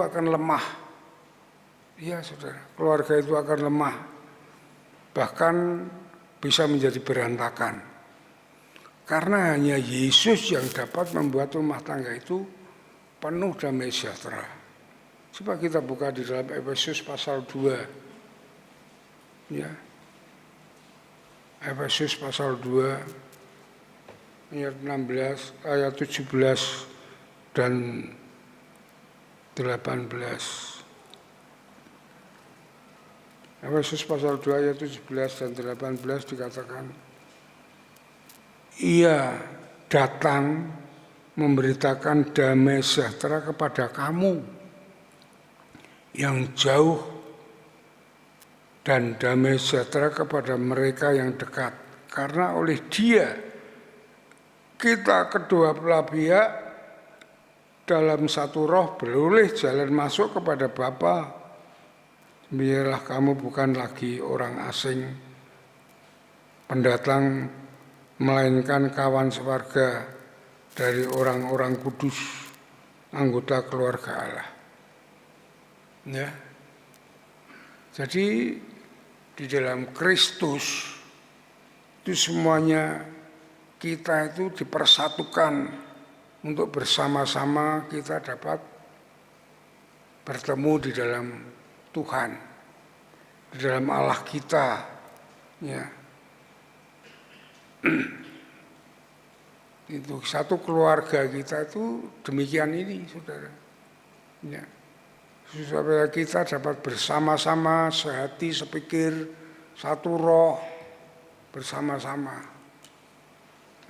akan lemah. Iya saudara, keluarga itu akan lemah. Bahkan bisa menjadi berantakan. Karena hanya Yesus yang dapat membuat rumah tangga itu penuh damai sejahtera. Coba kita buka di dalam Efesus pasal 2. Ya. Efesus pasal 2 ayat 16, ayat 17 dan 18. Efesus pasal 2 ayat 17 dan 18 dikatakan, Ia datang memberitakan damai sejahtera kepada kamu yang jauh dan damai sejahtera kepada mereka yang dekat. Karena oleh Dia kita kedua belah pihak dalam satu roh beroleh jalan masuk kepada Bapa. Biarlah kamu bukan lagi orang asing, pendatang, melainkan kawan sewarga dari orang-orang kudus, anggota keluarga Allah. Ya. Jadi di dalam Kristus itu semuanya kita itu dipersatukan untuk bersama-sama kita dapat bertemu di dalam Tuhan, di dalam Allah kita, ya. Itu satu keluarga kita itu demikian ini, saudara. Ya. Supaya kita dapat bersama-sama, sehati, sepikir, satu roh, bersama-sama.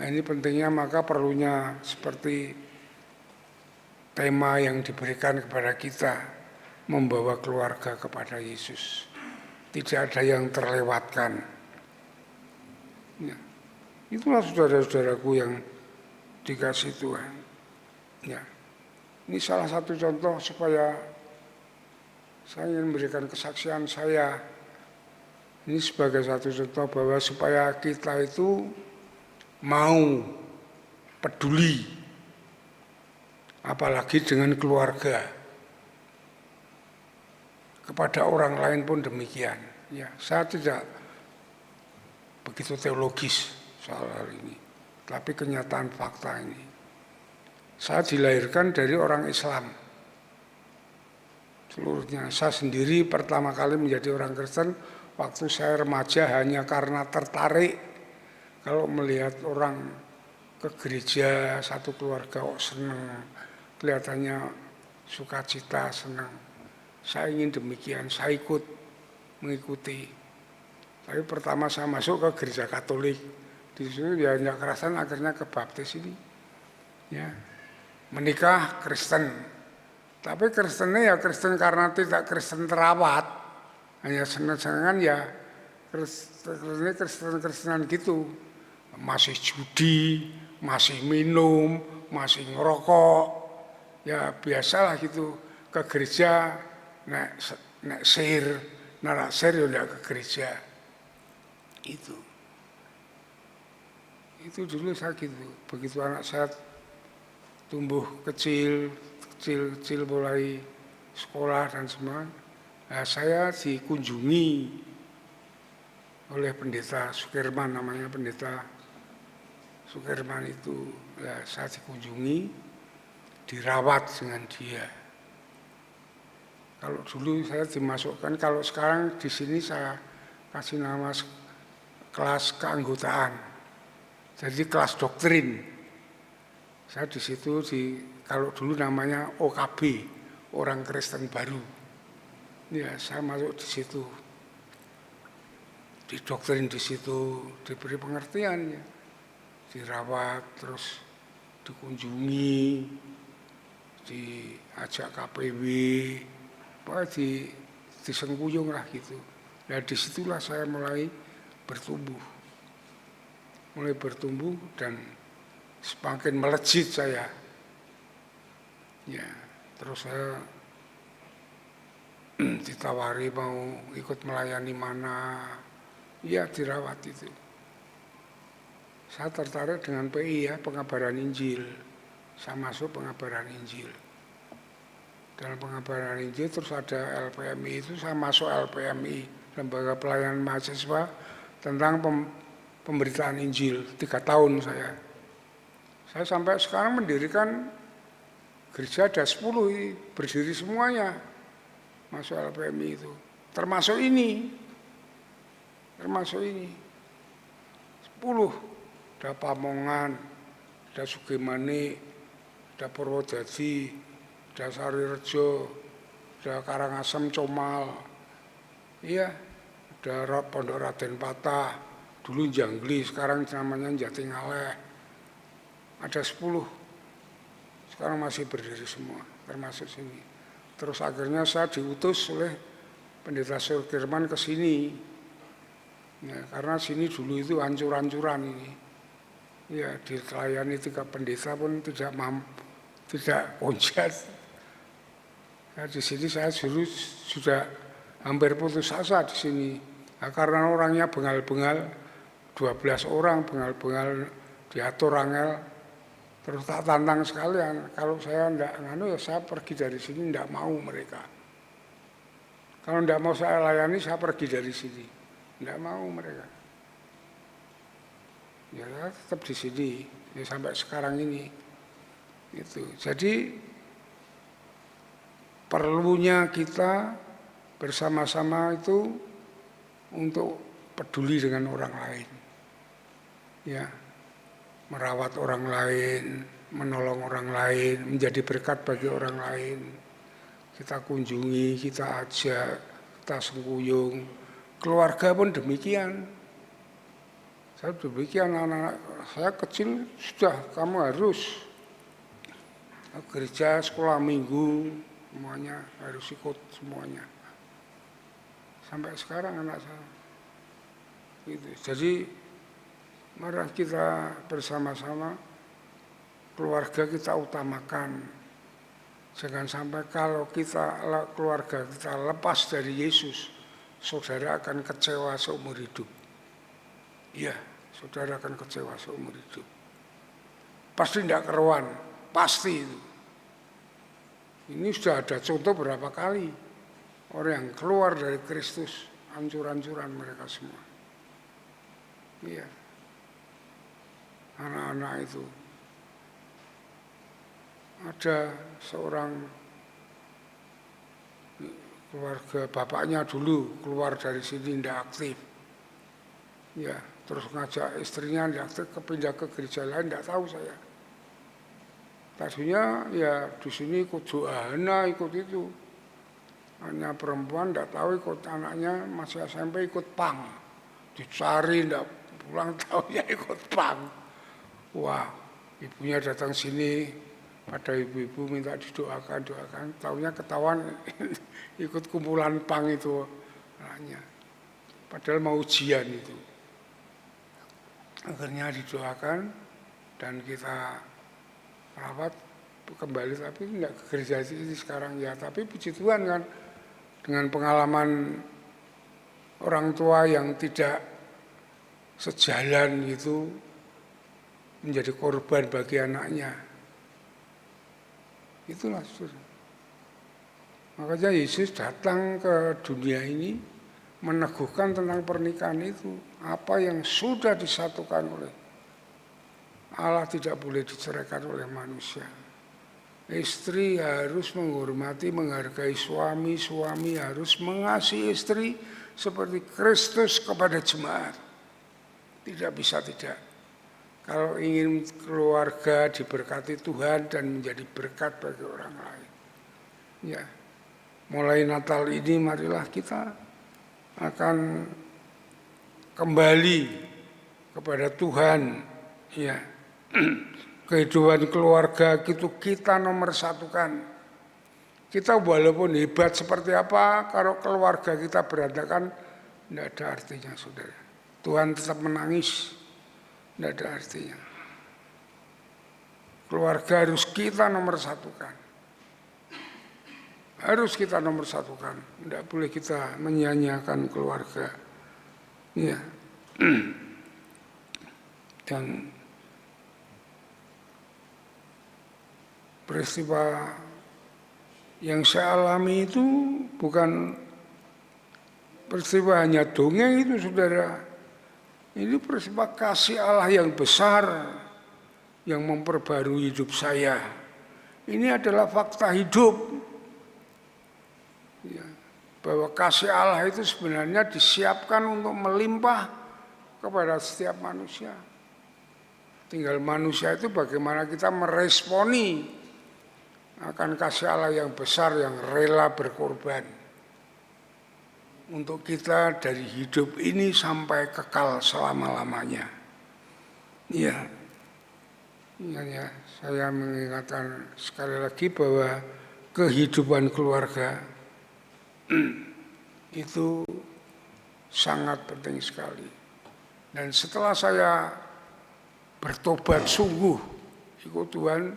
Nah ini pentingnya, maka perlunya seperti tema yang diberikan kepada kita, membawa keluarga kepada Yesus. Tidak ada yang terlewatkan. Ya. Itulah saudara-saudaraku yang dikasih Tuhan. Ya. Ini salah satu contoh supaya saya ingin memberikan kesaksian saya. Ini sebagai satu contoh bahwa supaya kita itu mau peduli, apalagi dengan keluarga. Kepada orang lain pun demikian. Ya, saya tidak begitu teologis soal hal ini, tapi kenyataan fakta ini. Saya dilahirkan dari orang Islam seluruhnya. Saya sendiri pertama kali menjadi orang Kristen waktu saya remaja hanya karena tertarik kalau melihat orang ke gereja satu keluarga kok senang, kelihatannya sukacita, senang. Saya ingin demikian, saya ikut mengikuti. Tapi pertama saya masuk ke gereja Katolik, di situ ya nggak kerasan akhirnya ke baptis ini. Ya, menikah Kristen. Tapi Kristennya ya Kristen karena tidak Kristen terawat, hanya senang-senangan ya Kristen-Kristenan gitu. Masih judi, masih minum, masih ngerokok, ya biasalah gitu. Ke gereja, nek sir, narak sir ya enggak ke gereja. Itu dulu saya gitu. Begitu anak saya tumbuh kecil mulai sekolah dan semua, nah, saya dikunjungi oleh pendeta Sukirman, namanya pendeta Sukirman itu, ya, saya dikunjungi, dirawat dengan dia. Kalau dulu saya dimasukkan, kalau sekarang di sini saya kasih nama kelas keanggotaan, jadi kelas doktrin. Saya di situ kalau dulu namanya OKB, orang Kristen baru. Ya, saya masuk di situ, didoktrin di situ, diberi pengertian, ya, dirawat, terus dikunjungi, diajak KPW, pokoknya disengkuyung lah gitu. Nah disitulah saya mulai bertumbuh dan semakin melejit saya. Ya, terus saya ditawari mau ikut melayani mana, ya dirawat itu. Saya tertarik dengan PI, ya, pengabaran Injil. Saya masuk pengabaran Injil. Dalam pengabaran Injil terus ada LPMI, itu saya masuk LPMI, Lembaga Pelayanan Mahasiswa tentang pemberitaan Injil, 3 tahun saya. Saya sampai sekarang mendirikan gereja ada 10, berdiri semuanya masuk LPMI itu. Termasuk ini. 10. Ada Pamongan, ada Sugimani, ada Purwodadi, ada Sarirejo, ada Karangasem Comal. Iya, ada Pondok Raden Patah, dulu Janggli, sekarang namanya Jatingaleh. Ada 10, sekarang masih berdiri semua, termasuk sini. Terus akhirnya saya diutus oleh pendeta Sukirman ke sini, ya, karena sini dulu itu hancur-hancuran ini. Ya, dilayani 3 pendeta pun tidak konjas. Nah, di sini saya dulu sudah hampir putus asa di sini, nah, karena orangnya bengal-bengal, 12 orang bengal-bengal diatur angel. Terus tak tantang sekalian, kalau saya enggak nganu ya saya pergi dari sini, enggak mau mereka. Kalau enggak mau saya layani, saya pergi dari sini. Enggak mau mereka. Ya saya tetap di sini, ya, sampai sekarang ini. Itu. Jadi perlunya kita bersama-sama itu untuk peduli dengan orang lain. Ya. Merawat orang lain, menolong orang lain, menjadi berkat bagi orang lain. Kita kunjungi, kita ajak, kita sengkuyung. Keluarga pun demikian. Saya demikian, anak-anak saya kecil sudah, kamu harus gereja, sekolah minggu, semuanya harus ikut semuanya. Sampai sekarang anak saya. Gitu. Jadi mari kita bersama-sama, keluarga kita utamakan. Jangan sampai kalau keluarga kita lepas dari Yesus, saudara akan kecewa seumur hidup. Iya, saudara akan kecewa seumur hidup. Pasti tidak keruan, pasti itu. Ini sudah ada contoh berapa kali. Orang yang keluar dari Kristus, hancur-hancuran mereka semua. Iya. Anak-anak itu, ada seorang keluarga, bapaknya dulu keluar dari sini tidak aktif, ya, terus ngajak istrinya tidak aktif, kepindah ke gereja lain, tidak tahu saya. Tadinya ya di sini ikut Johana, ikut itu, hanya perempuan, tidak tahu ikut anaknya masih SMP ikut PANG, dicari ndak pulang, taunya ikut pang. Wah, ibunya datang sini, pada ibu-ibu minta doakan, taunya ketahuan ikut kumpulan pang itu anaknya. Padahal mau ujian itu. Akhirnya didoakan dan kita rawat kembali, tapi enggak ke gereja sini sekarang ya. Tapi puji Tuhan kan, dengan pengalaman orang tua yang tidak sejalan itu menjadi korban bagi anaknya. Itulah saudara. Makanya Yesus datang ke dunia ini meneguhkan tentang pernikahan itu. Apa yang sudah disatukan oleh Allah tidak boleh diceraikan oleh manusia. Istri harus menghormati, menghargai suami, suami harus mengasihi istri seperti Kristus kepada jemaat. Tidak bisa tidak. Kalau ingin keluarga diberkati Tuhan dan menjadi berkat bagi orang lain. Ya, mulai Natal ini marilah kita akan kembali kepada Tuhan. Ya, kehidupan keluarga itu kita nomor satukan. Kita walaupun hebat seperti apa, kalau keluarga kita berantakan, tidak ada artinya, saudara. Tuhan tetap menangis, tidak ada artinya. Keluarga harus kita nomor satukan. Harus kita nomor satukan. Tidak boleh kita menyanyiakan keluarga. Ya. Dan peristiwa yang saya alami itu bukan peristiwa hanya dongeng itu, saudara. Ini peristiwa kasih Allah yang besar yang memperbarui hidup saya. Ini adalah fakta hidup. Ya, bahwa kasih Allah itu sebenarnya disiapkan untuk melimpah kepada setiap manusia. Tinggal manusia itu bagaimana kita meresponi akan kasih Allah yang besar yang rela berkorban untuk kita dari hidup ini sampai kekal selama-lamanya. Ya, saya mengingatkan sekali lagi bahwa kehidupan keluarga itu sangat penting sekali. Dan setelah saya bertobat sungguh, ikut Tuhan,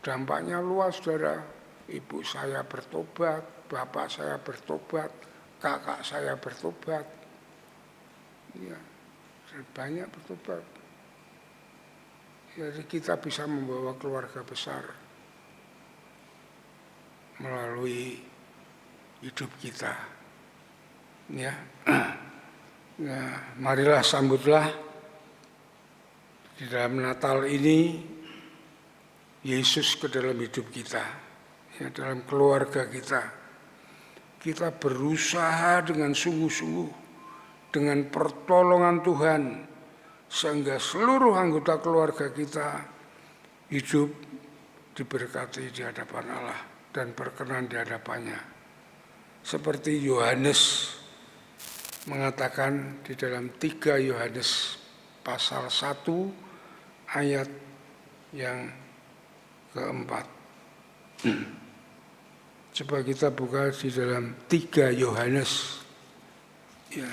dampaknya luas, saudara. Ibu saya bertobat, bapak saya bertobat, kakak saya bertobat, ya, banyak bertobat. Jadi kita bisa membawa keluarga besar melalui hidup kita. Ya, nah, marilah sambutlah di dalam Natal ini Yesus ke dalam hidup kita, ya, dalam keluarga kita. Kita berusaha dengan sungguh-sungguh, dengan pertolongan Tuhan, sehingga seluruh anggota keluarga kita hidup diberkati di hadapan Allah dan berkenan di hadapannya. Seperti Yohanes mengatakan di dalam 3 Yohanes pasal 1 ayat yang keempat. Coba kita buka di dalam 3 Yohanes. Ya.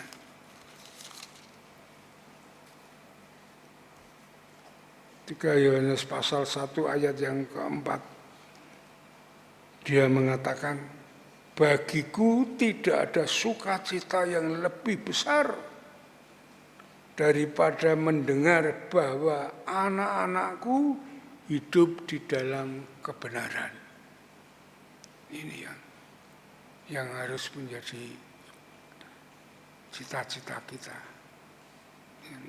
Yohanes pasal 1 ayat yang keempat. Dia mengatakan, bagiku tidak ada sukacita yang lebih besar daripada mendengar bahwa anak-anakku hidup di dalam kebenaran. Ini yang harus menjadi cita-cita kita,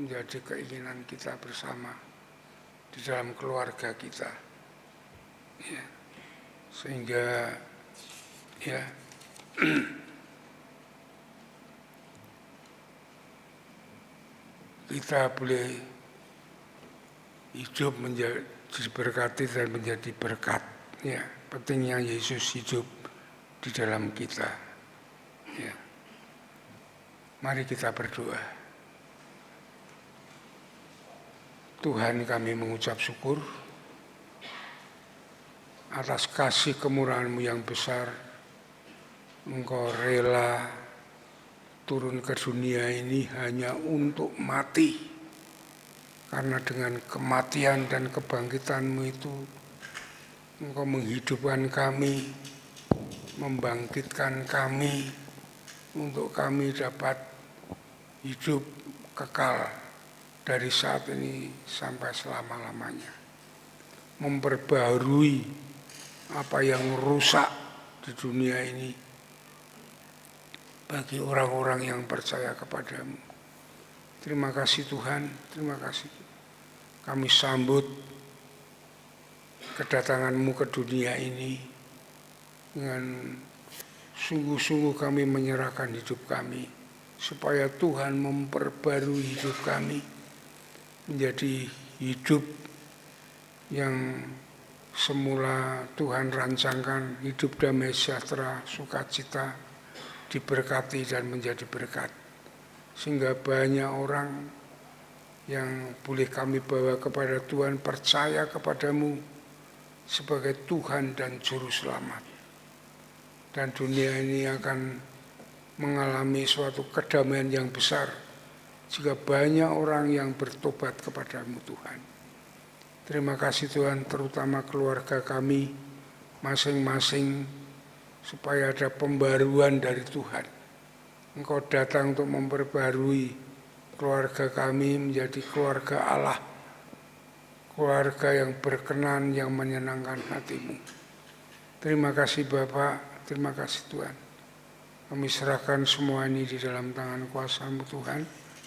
menjadi keinginan kita bersama di dalam keluarga kita, ya, sehingga ya kita boleh hidup menjadi diberkati dan menjadi berkat. Ya, pentingnya Yesus hidup di dalam kita. Ya. Mari kita berdoa. Tuhan, kami mengucap syukur atas kasih kemurahan-Mu yang besar. Engkau rela turun ke dunia ini hanya untuk mati. Karena dengan kematian dan kebangkitan-Mu itu, Engkau menghidupkan kami, membangkitkan kami, untuk kami dapat hidup kekal dari saat ini sampai selama-lamanya. Memperbaharui apa yang rusak di dunia ini bagi orang-orang yang percaya kepadamu. Terima kasih Tuhan, terima kasih. Kami sambut kedatangan-Mu ke dunia ini dengan sungguh-sungguh kami menyerahkan hidup kami, supaya Tuhan memperbarui hidup kami menjadi hidup yang semula Tuhan rancangkan, hidup damai sejahtera, sukacita, diberkati dan menjadi berkat. Sehingga banyak orang yang boleh kami bawa kepada Tuhan, percaya kepadamu sebagai Tuhan dan Juru Selamat. Dan dunia ini akan mengalami suatu kedamaian yang besar jika banyak orang yang bertobat kepadamu Tuhan. Terima kasih Tuhan, terutama keluarga kami masing-masing, supaya ada pembaruan dari Tuhan. Engkau datang untuk memperbarui keluarga kami menjadi keluarga Allah, keluarga yang berkenan, yang menyenangkan hati-Mu. Terima kasih Bapak. Terima kasih Tuhan. Kami serahkan semua ini di dalam tangan kuasa-Mu Tuhan.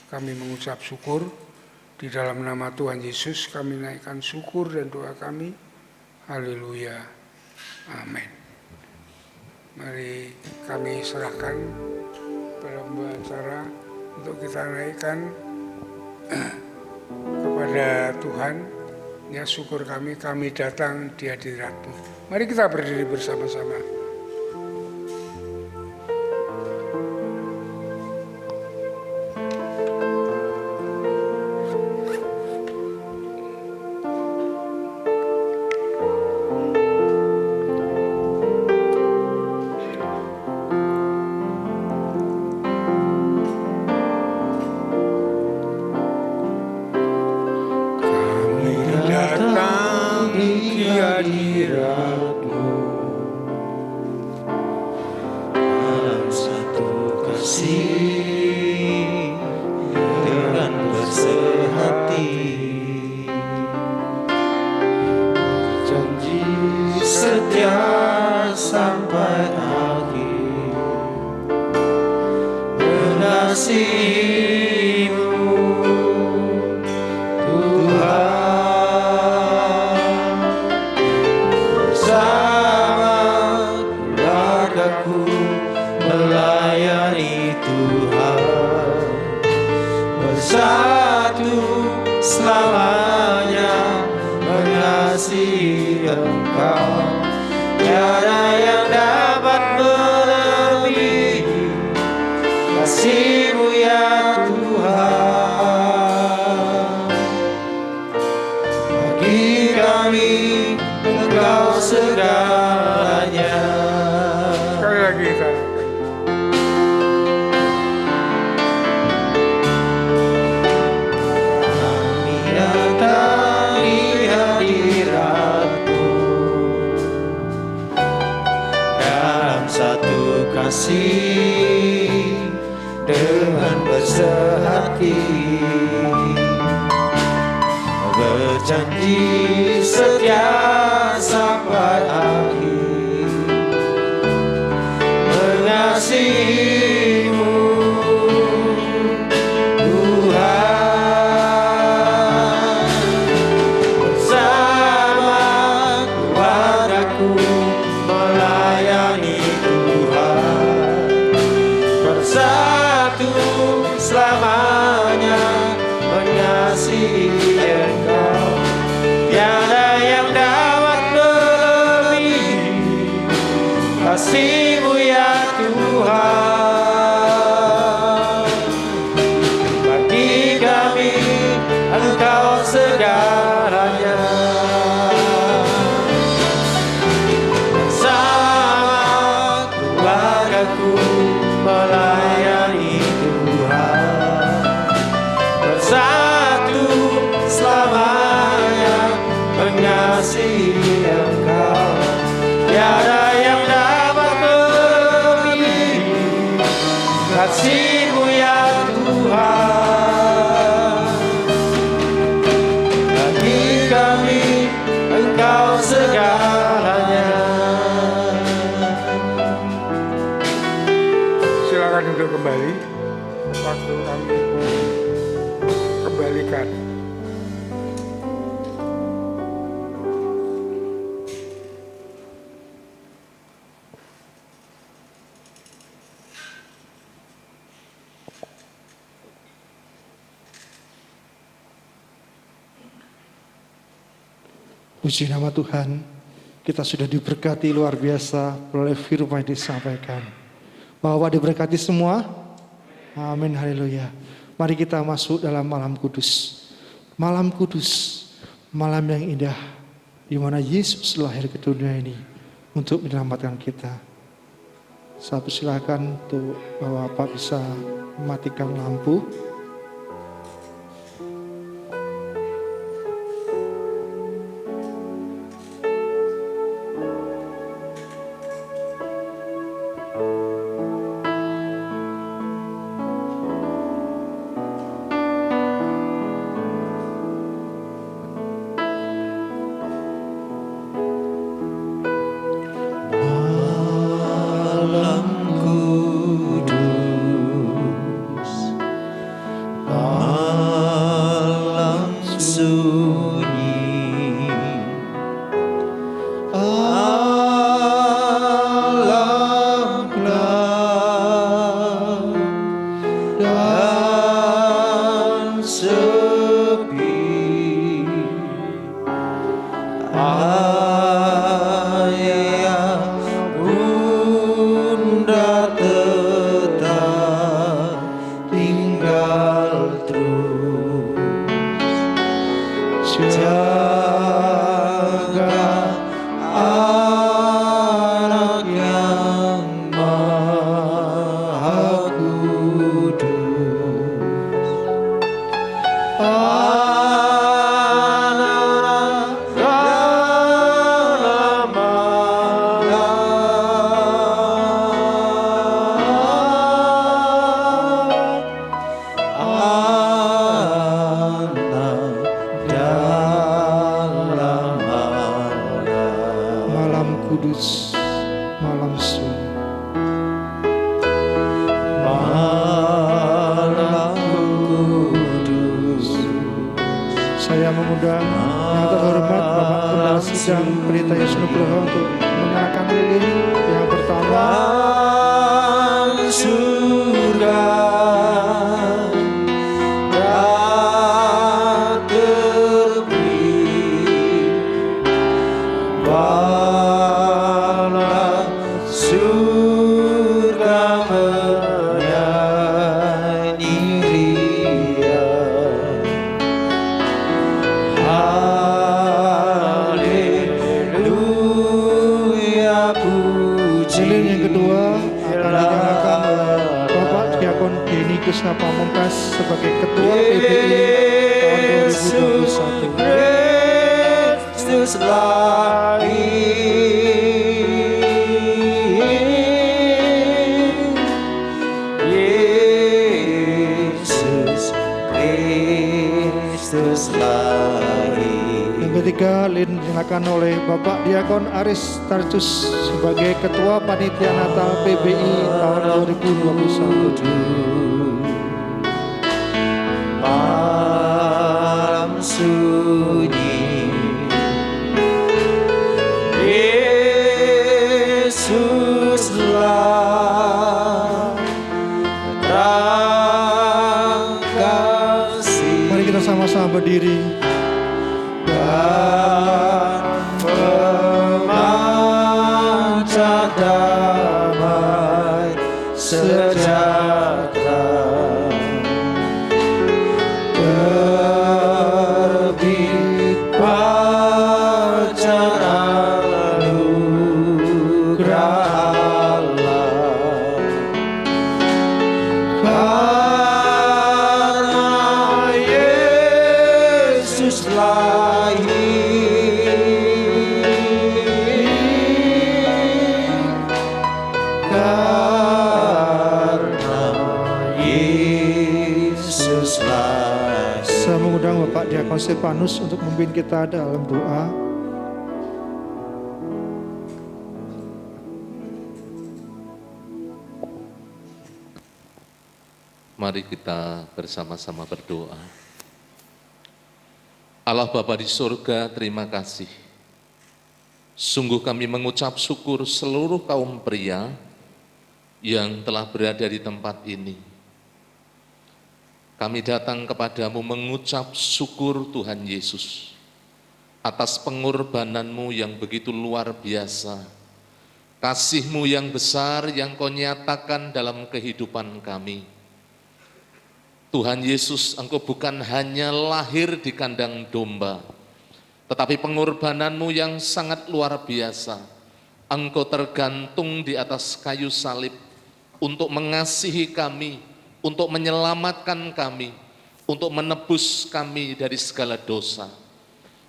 Kami mengucap syukur. Di dalam nama Tuhan Yesus kami naikkan syukur dan doa kami. Haleluya. Amin. Mari kami serahkan pada pembicara untuk kita naikkan kepada Tuhan. Ya, syukur kami datang di hadirat-Mu. Mari kita berdiri bersama-sama. Kasih-Mu ya Tuhan, bagi kami Engkau segala. kasih-Mu ya Tuhan. Bagi kami Engkau segalanya. Silakan duduk kembali. Waktu kami kembalikan. Puji nama Tuhan, kita sudah diberkati luar biasa oleh firman yang disampaikan. Bahwa diberkati semua, amin, haleluya. Mari kita masuk dalam malam kudus. Malam kudus, malam yang indah, di mana Yesus lahir ke dunia ini untuk menyelamatkan kita. Saya persilakan untuk Bapak bisa mematikan lampu. Oleh Bapak Diakon Aris Tarjus sebagai Ketua Panitia Natal PBI tahun 2021. Malam sunyi, Yesuslah terang kasih. Mari kita sama-sama berdiri. Damai sejahtera terbit fajar anugerah Allah, karena Yesus lagi. Saya mengundang Bapak Diakon Stefanus untuk memimpin kita dalam doa. Mari kita bersama-sama berdoa. Allah Bapa di surga, terima kasih. Sungguh kami mengucap syukur seluruh kaum pria yang telah berada di tempat ini. Kami datang kepadamu mengucap syukur Tuhan Yesus atas pengorbanan-Mu yang begitu luar biasa, kasih-Mu yang besar yang Kau nyatakan dalam kehidupan kami. Tuhan Yesus, Engkau bukan hanya lahir di kandang domba, tetapi pengorbanan-Mu yang sangat luar biasa. Engkau tergantung di atas kayu salib untuk mengasihi kami, untuk menyelamatkan kami, untuk menebus kami dari segala dosa.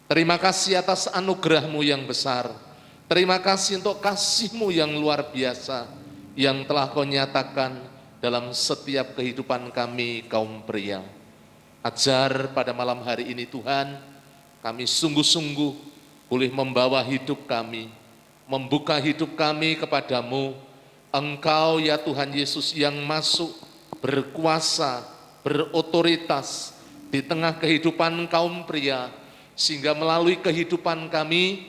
Terima kasih atas anugerah-Mu yang besar. Terima kasih untuk kasih-Mu yang luar biasa yang telah Kau nyatakan dalam setiap kehidupan kami kaum pria. Ajar pada malam hari ini Tuhan, kami sungguh-sungguh boleh membawa hidup kami, membuka hidup kami kepadamu. Engkau ya Tuhan Yesus yang masuk berkuasa, berotoritas di tengah kehidupan kaum pria, sehingga melalui kehidupan kami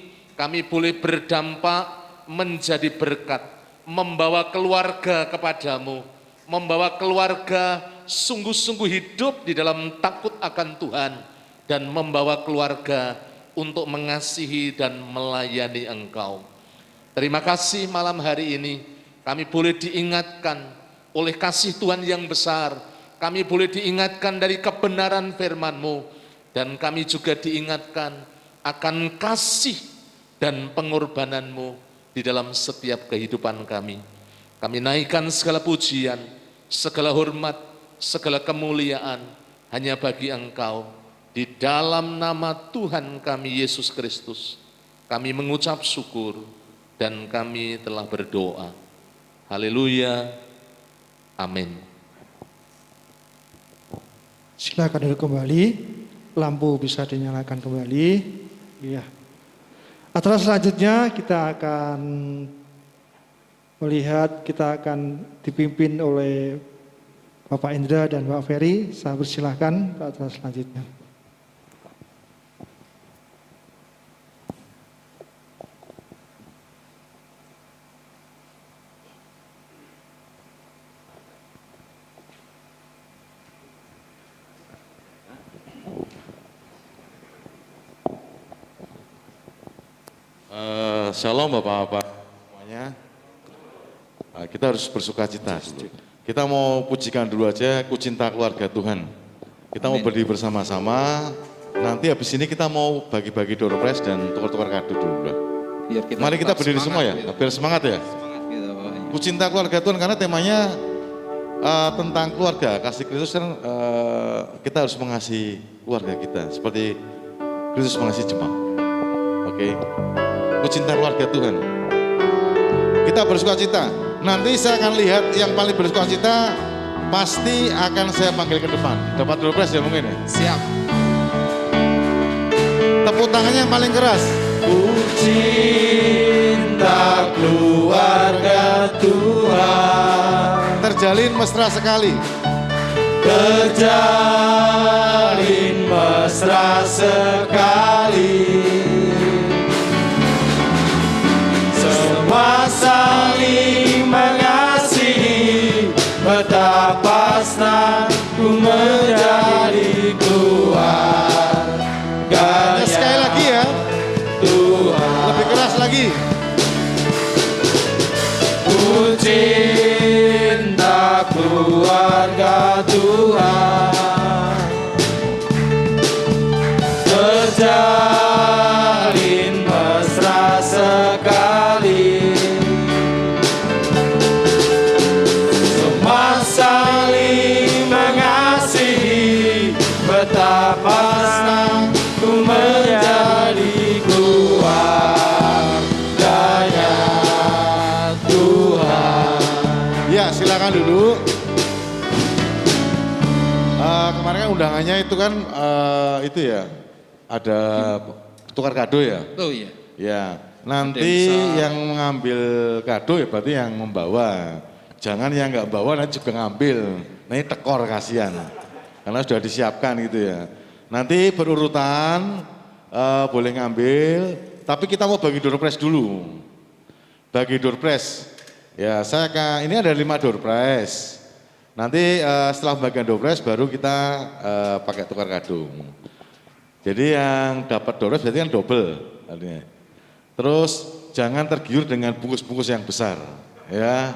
boleh berdampak menjadi berkat, membawa keluarga kepadamu, membawa keluarga sungguh-sungguh hidup di dalam takut akan Tuhan, dan membawa keluarga untuk mengasihi dan melayani Engkau. Terima kasih malam hari ini kami boleh diingatkan oleh kasih Tuhan yang besar, kami boleh diingatkan dari kebenaran firman-Mu, dan kami juga diingatkan akan kasih dan pengorbanan-Mu di dalam setiap kehidupan kami. Kami naikkan segala pujian, segala hormat, segala kemuliaan hanya bagi Engkau. Di dalam nama Tuhan kami Yesus Kristus, kami mengucap syukur dan kami telah berdoa. Haleluya. Amin. Silakan duduk kembali. Lampu bisa dinyalakan kembali. Iya. Acara selanjutnya kita akan melihat, kita akan dipimpin oleh Bapak Indra dan Pak Ferry. Saya persilahkan ke acara selanjutnya. Shalom Bapak-Bapak semuanya. Kita harus bersuka cita dulu. Kita mau pujikan dulu aja, Ku Cinta Keluarga Tuhan. Kita mau berdiri bersama-sama. Nanti habis ini kita mau bagi-bagi door prize dan tukar-tukar kado dulu. Mari kita berdiri semua ya, biar semangat ya. Ku Cinta Keluarga Tuhan karena temanya tentang keluarga, kasih Kristus kan, kita harus mengasihi keluarga kita seperti Kristus mengasihi jemaat. Oke. Ku cinta keluarga Tuhan. Kita bersuka cita. Nanti saya akan lihat yang paling bersuka cita, pasti akan saya panggil ke depan. Dapat door prize ya mungkin ya? Siap. Tepuk tangannya yang paling keras. Ku cinta keluarga Tuhan, Terjalin mesra sekali. terjalin mesra sekali. Semua saling mengasihi, betapa senang ku menjadi keluarga. Sekali lagi ya. Tuhan. Lebih keras lagi. Ku cinta keluarga Tuhan, terjalin mesra sekali. Semua saling mengasihi, betapa senang ku menjadi keluarganya Tuhan. Ya silakan dulu. kemarin kan undangannya itu kan itu ya ada tukar kado ya. Oh iya. Ya, nanti Ada yang yang mengambil kado ya berarti yang membawa. Jangan yang nggak bawa nanti juga ngambil. Nah ini tekor kasihan. Karena sudah disiapkan gitu ya. Nanti berurutan boleh ngambil, tapi kita mau bagi door prize dulu. Bagi door prize. Ya, ini ada 5 door prize. Nanti setelah bagian door prize baru kita pakai tukar kado. Jadi yang dapat door prize berarti kan double artinya. Terus jangan tergiur dengan bungkus-bungkus yang besar, ya.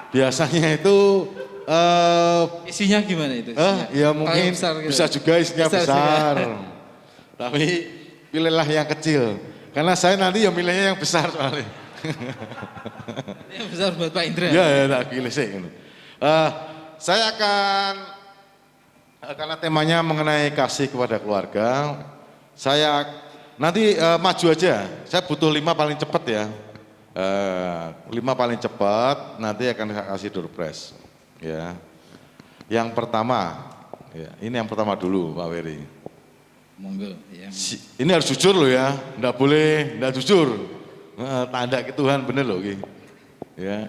Biasanya itu Isinya gimana itu? ya mungkin besar gitu. bisa juga isinya besar. Tapi pilihlah yang kecil. Karena saya nanti ya milihnya yang besar soalnya. Yang besar buat Pak Indra. Ya, ya tak pilih sih. Saya akan karena temanya mengenai kasih kepada keluarga, saya nanti maju aja. Saya butuh 5 paling cepat ya. 5 paling cepat nanti akan saya kasih door prize. Ya. Yang pertama, ya, ini yang pertama dulu Pak Wery. Monggo. Yang... Ini harus jujur loh ya, enggak boleh enggak jujur. Tanda ke Tuhan bener loh. Ya.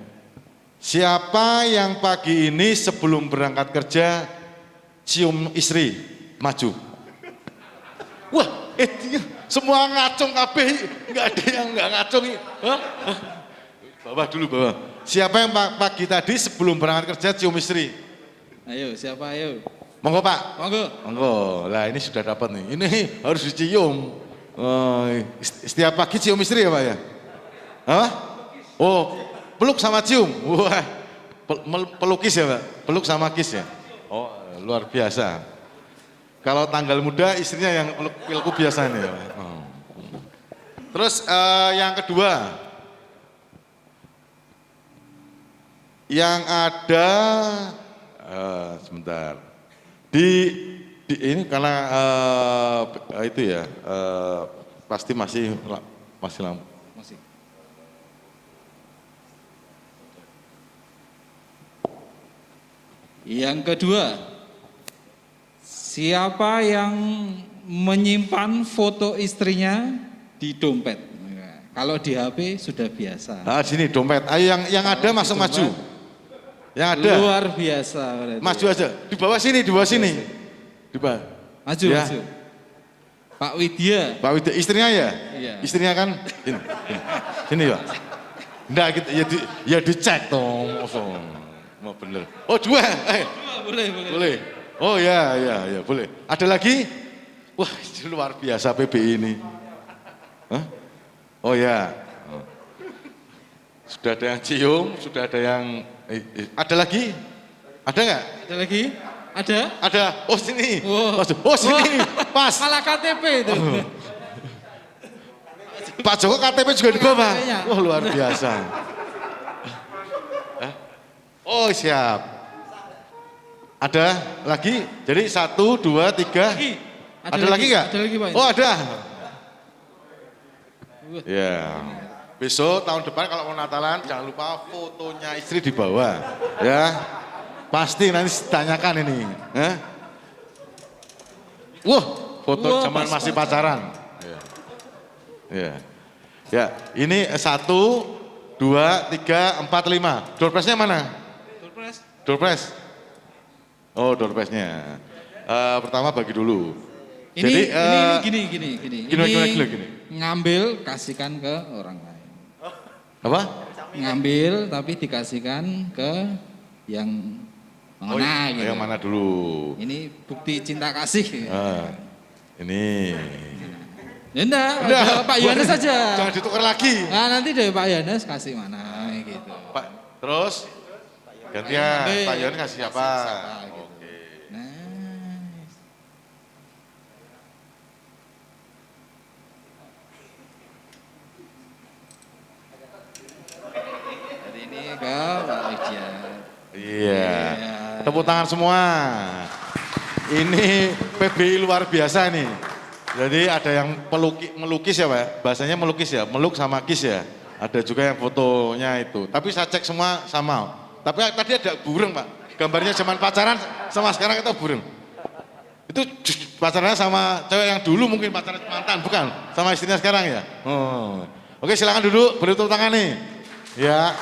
Siapa yang pagi ini sebelum berangkat kerja cium istri, maju. Wah, semua ngacung kabeh, enggak ada yang enggak ngacung. Bawah dulu bawah. Siapa yang pagi tadi sebelum berangkat kerja cium istri? Ayo, siapa ayo? Monggo Pak. Monggo. Monggo. Lah ini sudah dapat nih. Ini harus dicium. Setiap pagi cium istri ya Pak ya? Apa? Oh, peluk sama cium. Wah, pelukis ya Pak? Peluk sama kiss ya? Oh, luar biasa. Kalau tanggal muda istrinya yang pelukku biasanya ya Pak. Oh. Terus yang kedua. Yang ada, sebentar. Di ini karena itu ya, pasti masih lampu. Masih. Yang kedua, siapa yang menyimpan foto istrinya di dompet? Kalau di HP sudah biasa. Nah, sini dompet. Ayo yang ada masuk maju. Yang ada. Luar biasa. Berarti. Maju aja. Di bawah sini, di bawah sini. Di bawah. Maju, Ya. maju. Pak Widya. Pak Widya, istrinya ya? Iya. Istrinya kan? Sini, sini Pak. Enggak gitu, ya dicek dong. Mau bener. Oh 2. Boleh. Boleh. Oh ya, boleh. Ada lagi? Wah, luar biasa PBI ini. Hah? Oh ya. Sudah ada yang cium, sudah ada yang ada lagi? Ada nggak? Ada lagi? Ada? Ada. Oh sini. Wow. Oh sini. Pas. Malah KTP itu. Pak Joko KTP juga di bawah. KTP-nya. Wah luar biasa. Oh siap. Ada lagi? Jadi 1, 2, 3. Ada lagi nggak? Ada lagi Pak. Oh ada. Ya. Besok tahun depan kalau mau Natalan jangan lupa fotonya istri di bawah. Ya. Pasti nanti tanyakan ini. Wah, foto Wah, zaman pas masih pacaran. Ya, ini 1, 2, 3, 4, 5. Door prize-nya mana? Surprise. Door prize. Oh, door prize-nya. Pertama bagi dulu. Ini Jadi, gini. Gini. Ngambil kasihkan ke orang lain. Apa? Ngambil tapi dikasihkan ke yang mana gitu. Yang mana dulu? Ini bukti cinta kasih. Ini. Ya enggak, Pak Yohanes saja. Jangan ditukar lagi. Nah, nanti dari Pak Yohanes kasih mana gitu. Pak, terus gantian Ambil. Pak Yon kasih siapa? Gitu. Oke. Nice. Jadi ini ke Pak Widya. Iya. Tepuk tangan semua. Ini PBI luar biasa nih. Jadi ada yang melukis ya Pak, bahasanya melukis ya, meluk sama kis ya. Ada juga yang fotonya itu. Tapi saya cek semua sama. Tapi tadi ada burung Pak. Gambarnya zaman pacaran sama sekarang itu burung. Itu pacarnya sama cewek yang dulu mungkin pacarnya mantan, bukan? Sama istrinya sekarang ya? Oh. Oke, silakan duduk, beri tepuk tangan nih. Ya,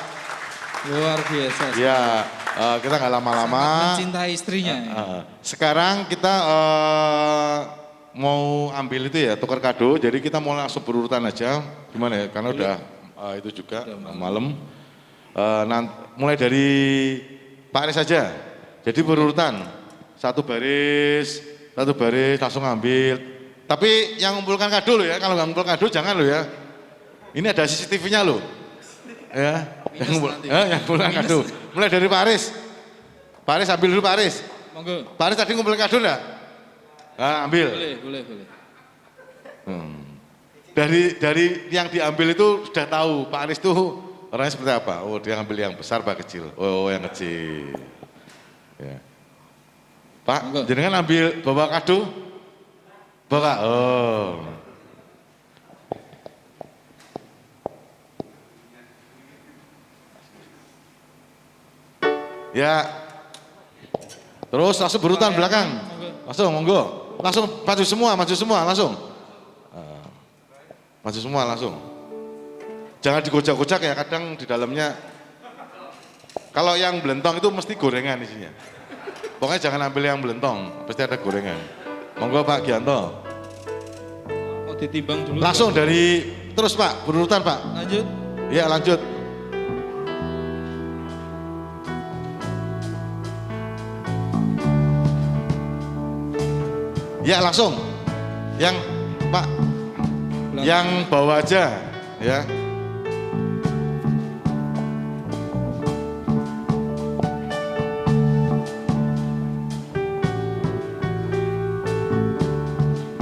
Luar biasa. ya, kita nggak lama-lama. Sangat mencintai istrinya. Sekarang kita mau ambil itu ya, tukar kado. Jadi kita mau langsung berurutan aja. Gimana ya? Karena udah itu juga malam. Mulai dari Pak Aris saja. Jadi berurutan, satu baris langsung ambil. Tapi yang ngumpulkan kado loh ya, kalau nggak ngumpul kado jangan loh ya. Ini ada CCTV-nya loh. Ya, yang ngumpulkan kado. Mulai dari Pak Aris. Pak Aris ambil dulu Pak Aris. Monggo. Pak Aris tadi ngumpulin kado enggak? Nah, ambil. Boleh. Dari yang diambil itu sudah tahu Pak Aris tuh orangnya seperti apa. Oh, dia ambil yang besar Pak kecil. Oh, yang kecil. Ya. Pak, Monggo. jenengan ambil bawa kado? Bawa. Oh. Ya. Terus langsung berurutan belakang. Langsung, monggo. Langsung maju semua, langsung. Maju semua langsung. Jangan digojak-gojak ya, kadang di dalamnya. Kalau yang belentong itu mesti gorengan isinya. Pokoknya jangan ambil yang belentong, pasti ada gorengan. Monggo Pak Gianto. Mau ditimbang dulu. Langsung dari, terus Pak, berurutan Pak. Lanjut. Ya lanjut. Ya langsung, yang Pak, yang bawa aja, ya.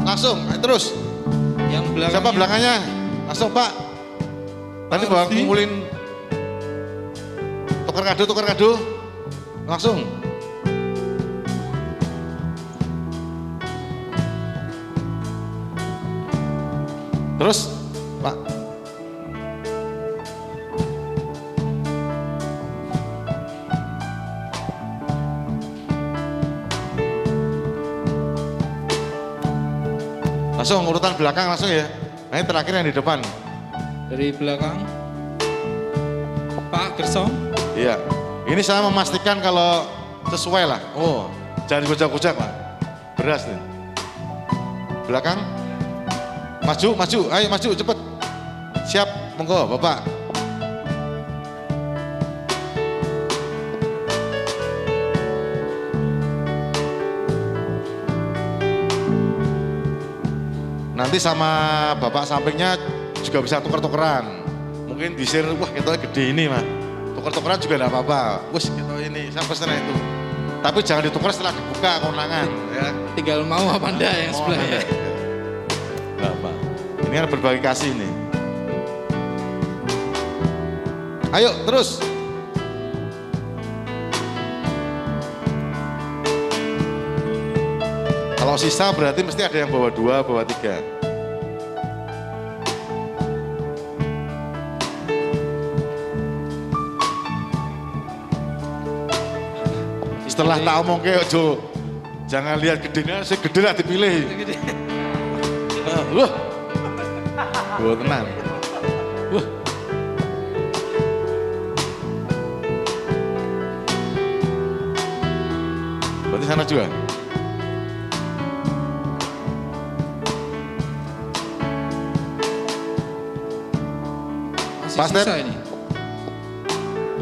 Langsung, terus. Yang belakangnya. Siapa belakangnya? Langsung Pak. Tadi bawa Ardi. ngumpulin tukar kado. Langsung. Terus, Pak. Langsung urutan belakang langsung ya. Nah, ini terakhir yang di depan. Dari belakang. Pak Gersong. Iya. Ini saya memastikan kalau sesuai lah. Oh, jangan dikocak-kocak Pak. Beras nih. Belakang. Maju. Ayo maju cepet. Siap, monggo Bapak. Nanti sama bapak sampingnya juga bisa tuker-tukeran. Mungkin disir, wah kita gede ini mah. Tuker-tukeran juga enggak apa-apa. Wes kita ini, saya pesen itu. Tapi jangan ditukar setelah dibuka kondangan ya. Tinggal mau apa enggak yang Mau sebelah ya. ada. Enggak apa. Ini kan berbagi kasih nih. Ayo terus. Kalau sisa berarti mesti ada yang bawa 2, bawa 3. Setelah tak omong ke ojo, jangan lihat gedenya, saya gede lah dipilih. Wah, gue tenang. Wah. Berarti sana juga. Masih Pas, sisa Ter. ini.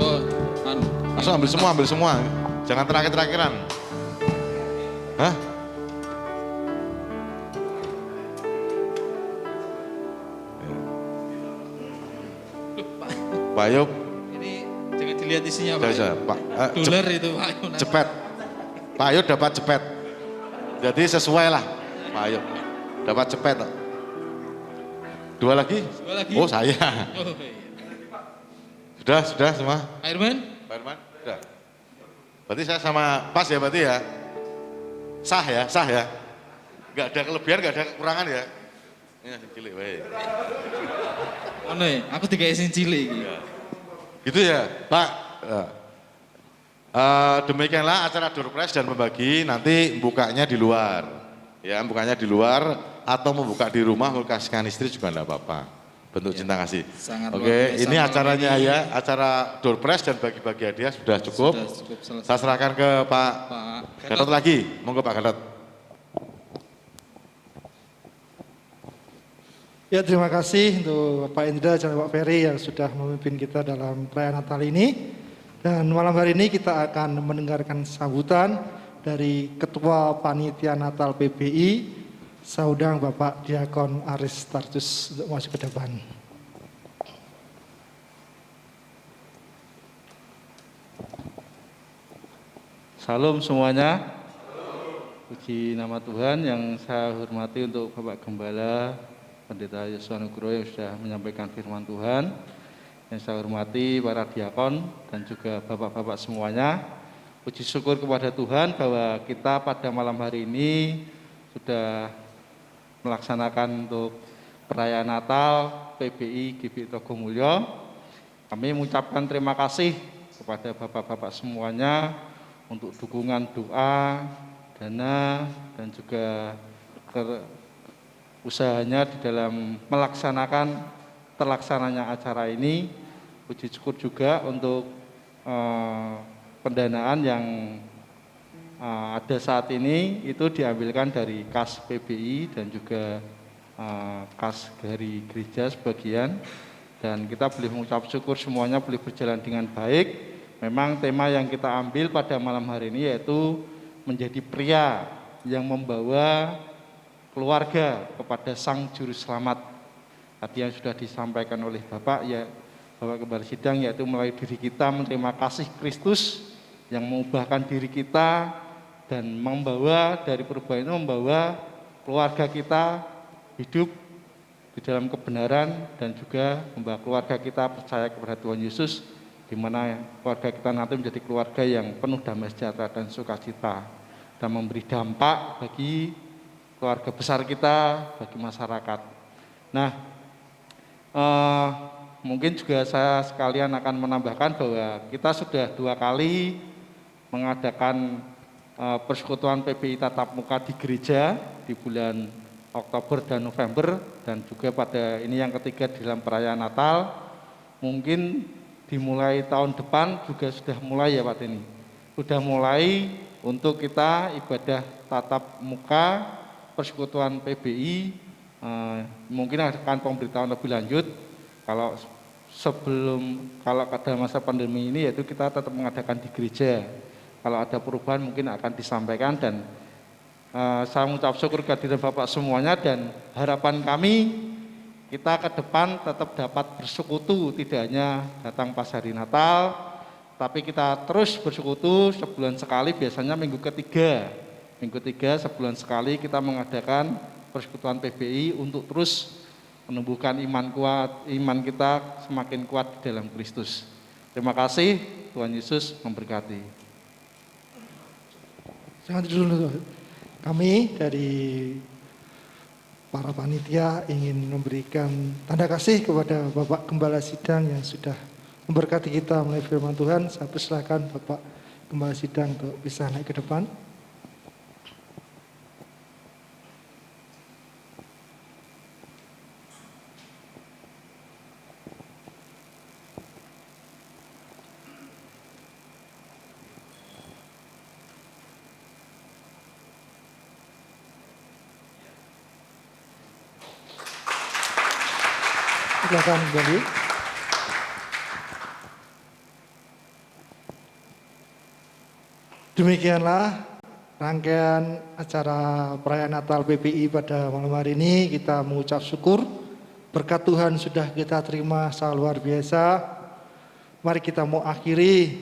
Oh, anu. Langsung ambil semua. Jangan terakhir-terakhiran. Hah? Pak Ayub, Ini jangan dilihat isinya Pak. saya Pak, Dolar itu Pak. cepet. Pak Ayub dapat cepet. Jadi sesuai lah, Pak Ayub. Dapat cepet. 2 lagi? 2 lagi. Oh saya. Oh, iya. Sudah semua? Pak Irman? Pak Irman? Sudah. Berarti saya sama pas ya berarti ya? Sah ya? Gak ada kelebihan, gak ada kekurangan ya? Ini masih cilik, baik. Ono ya, aku dikai sing cilik iki. Gitu ya, Pak. Demikianlah acara door prize dan membagi, nanti bukanya di luar. Ya, bukanya di luar atau membuka di rumah, kasihkan istri juga enggak apa-apa. Bentuk cinta kasih. Sangat Oke, luar biasa ini malam acaranya ini. ya, acara door prize dan bagi-bagi hadiah sudah cukup. Sudah cukup selesai. Saya serahkan ke Pak Gatot lagi. Monggo Pak Gatot. Ya, terima kasih untuk Pak Indra dan Pak Ferry yang sudah memimpin kita dalam perayaan Natal ini. Dan malam hari ini kita akan mendengarkan sambutan dari Ketua Panitia Natal PBI, Saudang Bapak Diakon Aris Tartus untuk masuk ke depan. Salam semuanya. Puji nama Tuhan. Yang saya hormati untuk Bapak Gembala Pendeta Yesus Nugroho yang sudah menyampaikan firman Tuhan. Yang saya hormati para diakon dan juga bapak-bapak semuanya. Puji syukur kepada Tuhan bahwa kita pada malam hari ini sudah melaksanakan untuk perayaan Natal PBI GBI Togomulyo. Kami mengucapkan terima kasih kepada bapak-bapak semuanya untuk dukungan doa, dana, dan juga usahanya di dalam melaksanakan terlaksananya acara ini. Puji syukur juga untuk pendanaan yang ada saat ini itu diambilkan dari kas PBI dan juga kas dari gereja sebagian, dan kita boleh mengucap syukur semuanya boleh berjalan dengan baik. Memang tema yang kita ambil pada malam hari ini yaitu menjadi pria yang membawa keluarga kepada Sang Juru Selamat. Tadi yang sudah disampaikan oleh Bapak Gembala Sidang, yaitu melalui diri kita menerima kasih Kristus yang mengubahkan diri kita dan membawa dari perubahan itu membawa keluarga kita hidup di dalam kebenaran dan juga membawa keluarga kita percaya kepada Tuhan Yesus, di mana keluarga kita nanti menjadi keluarga yang penuh damai sejahtera dan sukacita dan memberi dampak bagi keluarga besar kita, bagi masyarakat. Nah, mungkin juga saya sekalian akan menambahkan bahwa kita sudah 2 kali mengadakan persekutuan PBI tatap muka di gereja di bulan Oktober dan November, dan juga pada ini yang ketiga dalam perayaan Natal. Mungkin dimulai tahun depan juga sudah mulai ya Pak Teni, sudah mulai untuk kita ibadah tatap muka persekutuan PBI. Mungkin akan pemberitahuan lebih lanjut kalau pada masa pandemi ini, yaitu kita tetap mengadakan di gereja. Kalau ada perubahan mungkin akan disampaikan, dan saya mengucap syukur kehadiran Bapak semuanya, dan harapan kami kita ke depan tetap dapat bersekutu, tidak hanya datang pas hari Natal, tapi kita terus bersekutu sebulan sekali, biasanya minggu ketiga sebulan sekali kita mengadakan persekutuan PBI untuk terus menumbuhkan iman kita semakin kuat di dalam Kristus. Terima kasih, Tuhan Yesus memberkati. Jangan dulu. Kami dari para panitia ingin memberikan tanda kasih kepada Bapak Gembala Sidang yang sudah memberkati kita melalui firman Tuhan. Saya persilakan Bapak Gembala Sidang untuk bisa naik ke depan. Silakan kembali. Demikianlah rangkaian acara perayaan Natal PBI pada malam hari ini. Kita mengucap syukur berkat Tuhan sudah kita terima sangat luar biasa. Mari kita mau akhiri,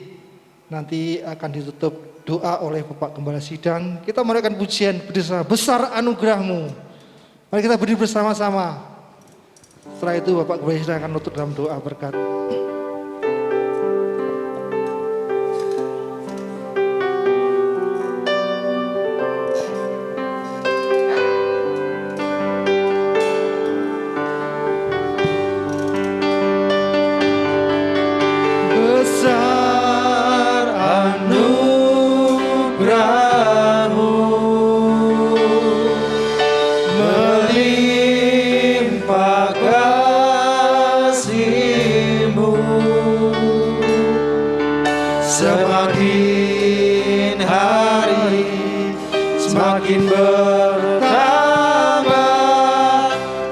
nanti akan ditutup doa oleh Bapak Gembala Sidang. Kita menaikkan pujian bersama, besar anugerah-Mu. Mari kita berdiri bersama-sama. Setelah itu Bapak Gembala Sidang akan nutup dalam doa berkat. Besar anugerah makin bertambah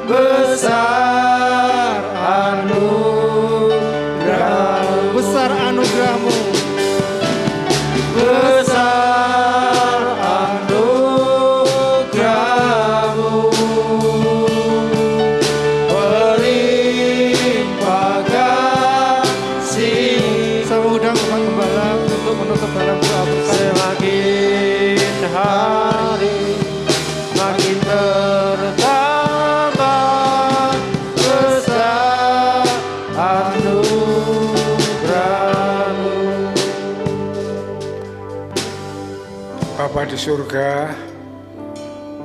besar anugerah-Mu. Besar anugerah-Mu. Besar anugerah-Mu, berlimpah kasih. Saya mengundang Bapak Gembala untuk menutup dalam doa bersama. Semakin hari makin bertambah besar anugerah-Mu. Bapa di surga,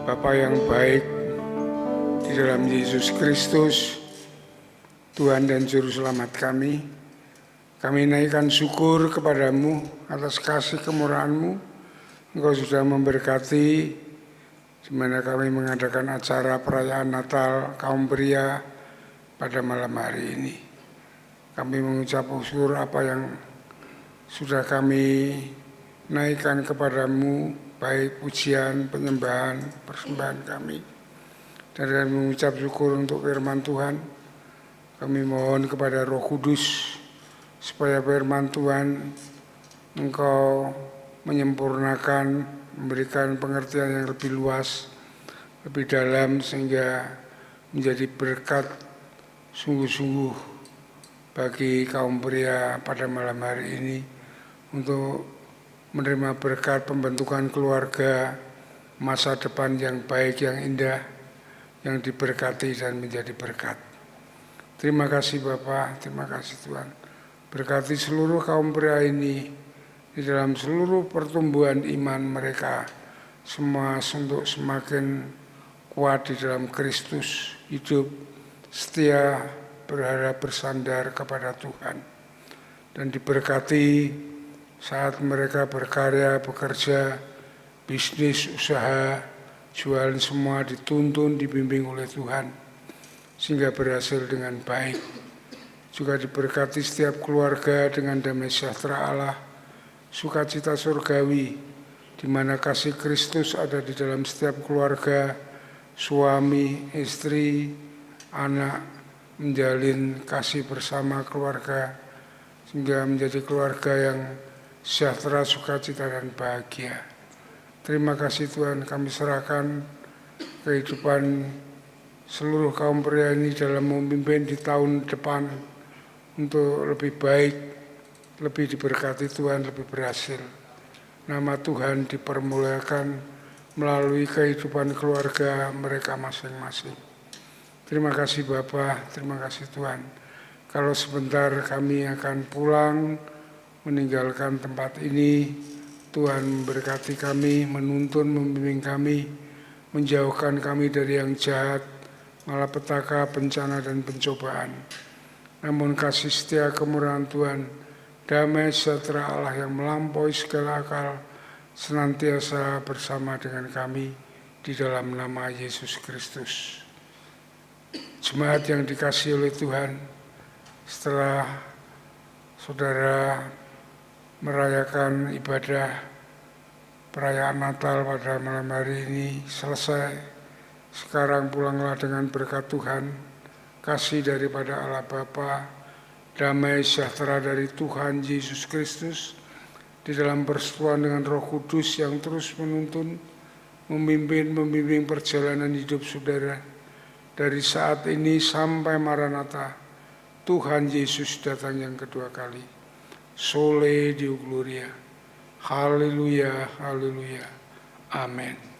Bapa yang baik di dalam Yesus Kristus, Tuhan dan Juru Selamat kami naikkan syukur kepadamu atas kasih kemurahan-Mu. Engkau sudah memberkati di mana kami mengadakan acara perayaan Natal kaum pria pada malam hari ini. Kami mengucap syukur apa yang sudah kami naikkan kepadamu, baik pujian, penyembahan, persembahan kami. Dan mengucap syukur untuk firman Tuhan, kami mohon kepada Roh Kudus, supaya firman Tuhan Engkau menyempurnakan, memberikan pengertian yang lebih luas, lebih dalam, sehingga menjadi berkat sungguh-sungguh bagi kaum pria pada malam hari ini, untuk menerima berkat pembentukan keluarga, masa depan yang baik, yang indah, yang diberkati dan menjadi berkat. Terima kasih Bapa, terima kasih Tuhan. Berkati seluruh kaum pria ini di dalam seluruh pertumbuhan iman mereka, semua untuk semakin kuat di dalam Kristus, hidup setia, berharap bersandar kepada Tuhan, dan diberkati saat mereka berkarya, bekerja, bisnis, usaha, jualan, semua dituntun, dibimbing oleh Tuhan, sehingga berhasil dengan baik. Juga diberkati setiap keluarga dengan damai sejahtera Allah, sukacita surgawi, di mana kasih Kristus ada di dalam setiap keluarga, suami, istri, anak, menjalin kasih bersama keluarga, sehingga menjadi keluarga yang sejahtera, sukacita, dan bahagia. Terima kasih Tuhan, kami serahkan kehidupan seluruh kaum pria ini dalam memimpin di tahun depan untuk lebih baik, lebih diberkati Tuhan, lebih berhasil. Nama Tuhan dipermuliakan melalui kehidupan keluarga mereka masing-masing. Terima kasih Bapa, terima kasih Tuhan. Kalau sebentar kami akan pulang meninggalkan tempat ini, Tuhan memberkati kami, menuntun, membimbing kami, menjauhkan kami dari yang jahat, malapetaka, bencana, dan pencobaan. Namun kasih setia kemurahan Tuhan, damai sejahtera Allah yang melampaui segala akal, senantiasa bersama dengan kami di dalam nama Yesus Kristus. Jemaat yang dikasihi oleh Tuhan, setelah saudara merayakan ibadah perayaan Natal pada malam hari ini selesai, sekarang pulanglah dengan berkat Tuhan, kasih daripada Allah Bapa, damai sejahtera dari Tuhan Yesus Kristus, di dalam persekutuan dengan Roh Kudus yang terus menuntun, membimbing perjalanan hidup saudara, dari saat ini sampai Maranatha, Tuhan Yesus datang yang kedua kali. Sole Deo Gloria. Haleluya, haleluya. Amin.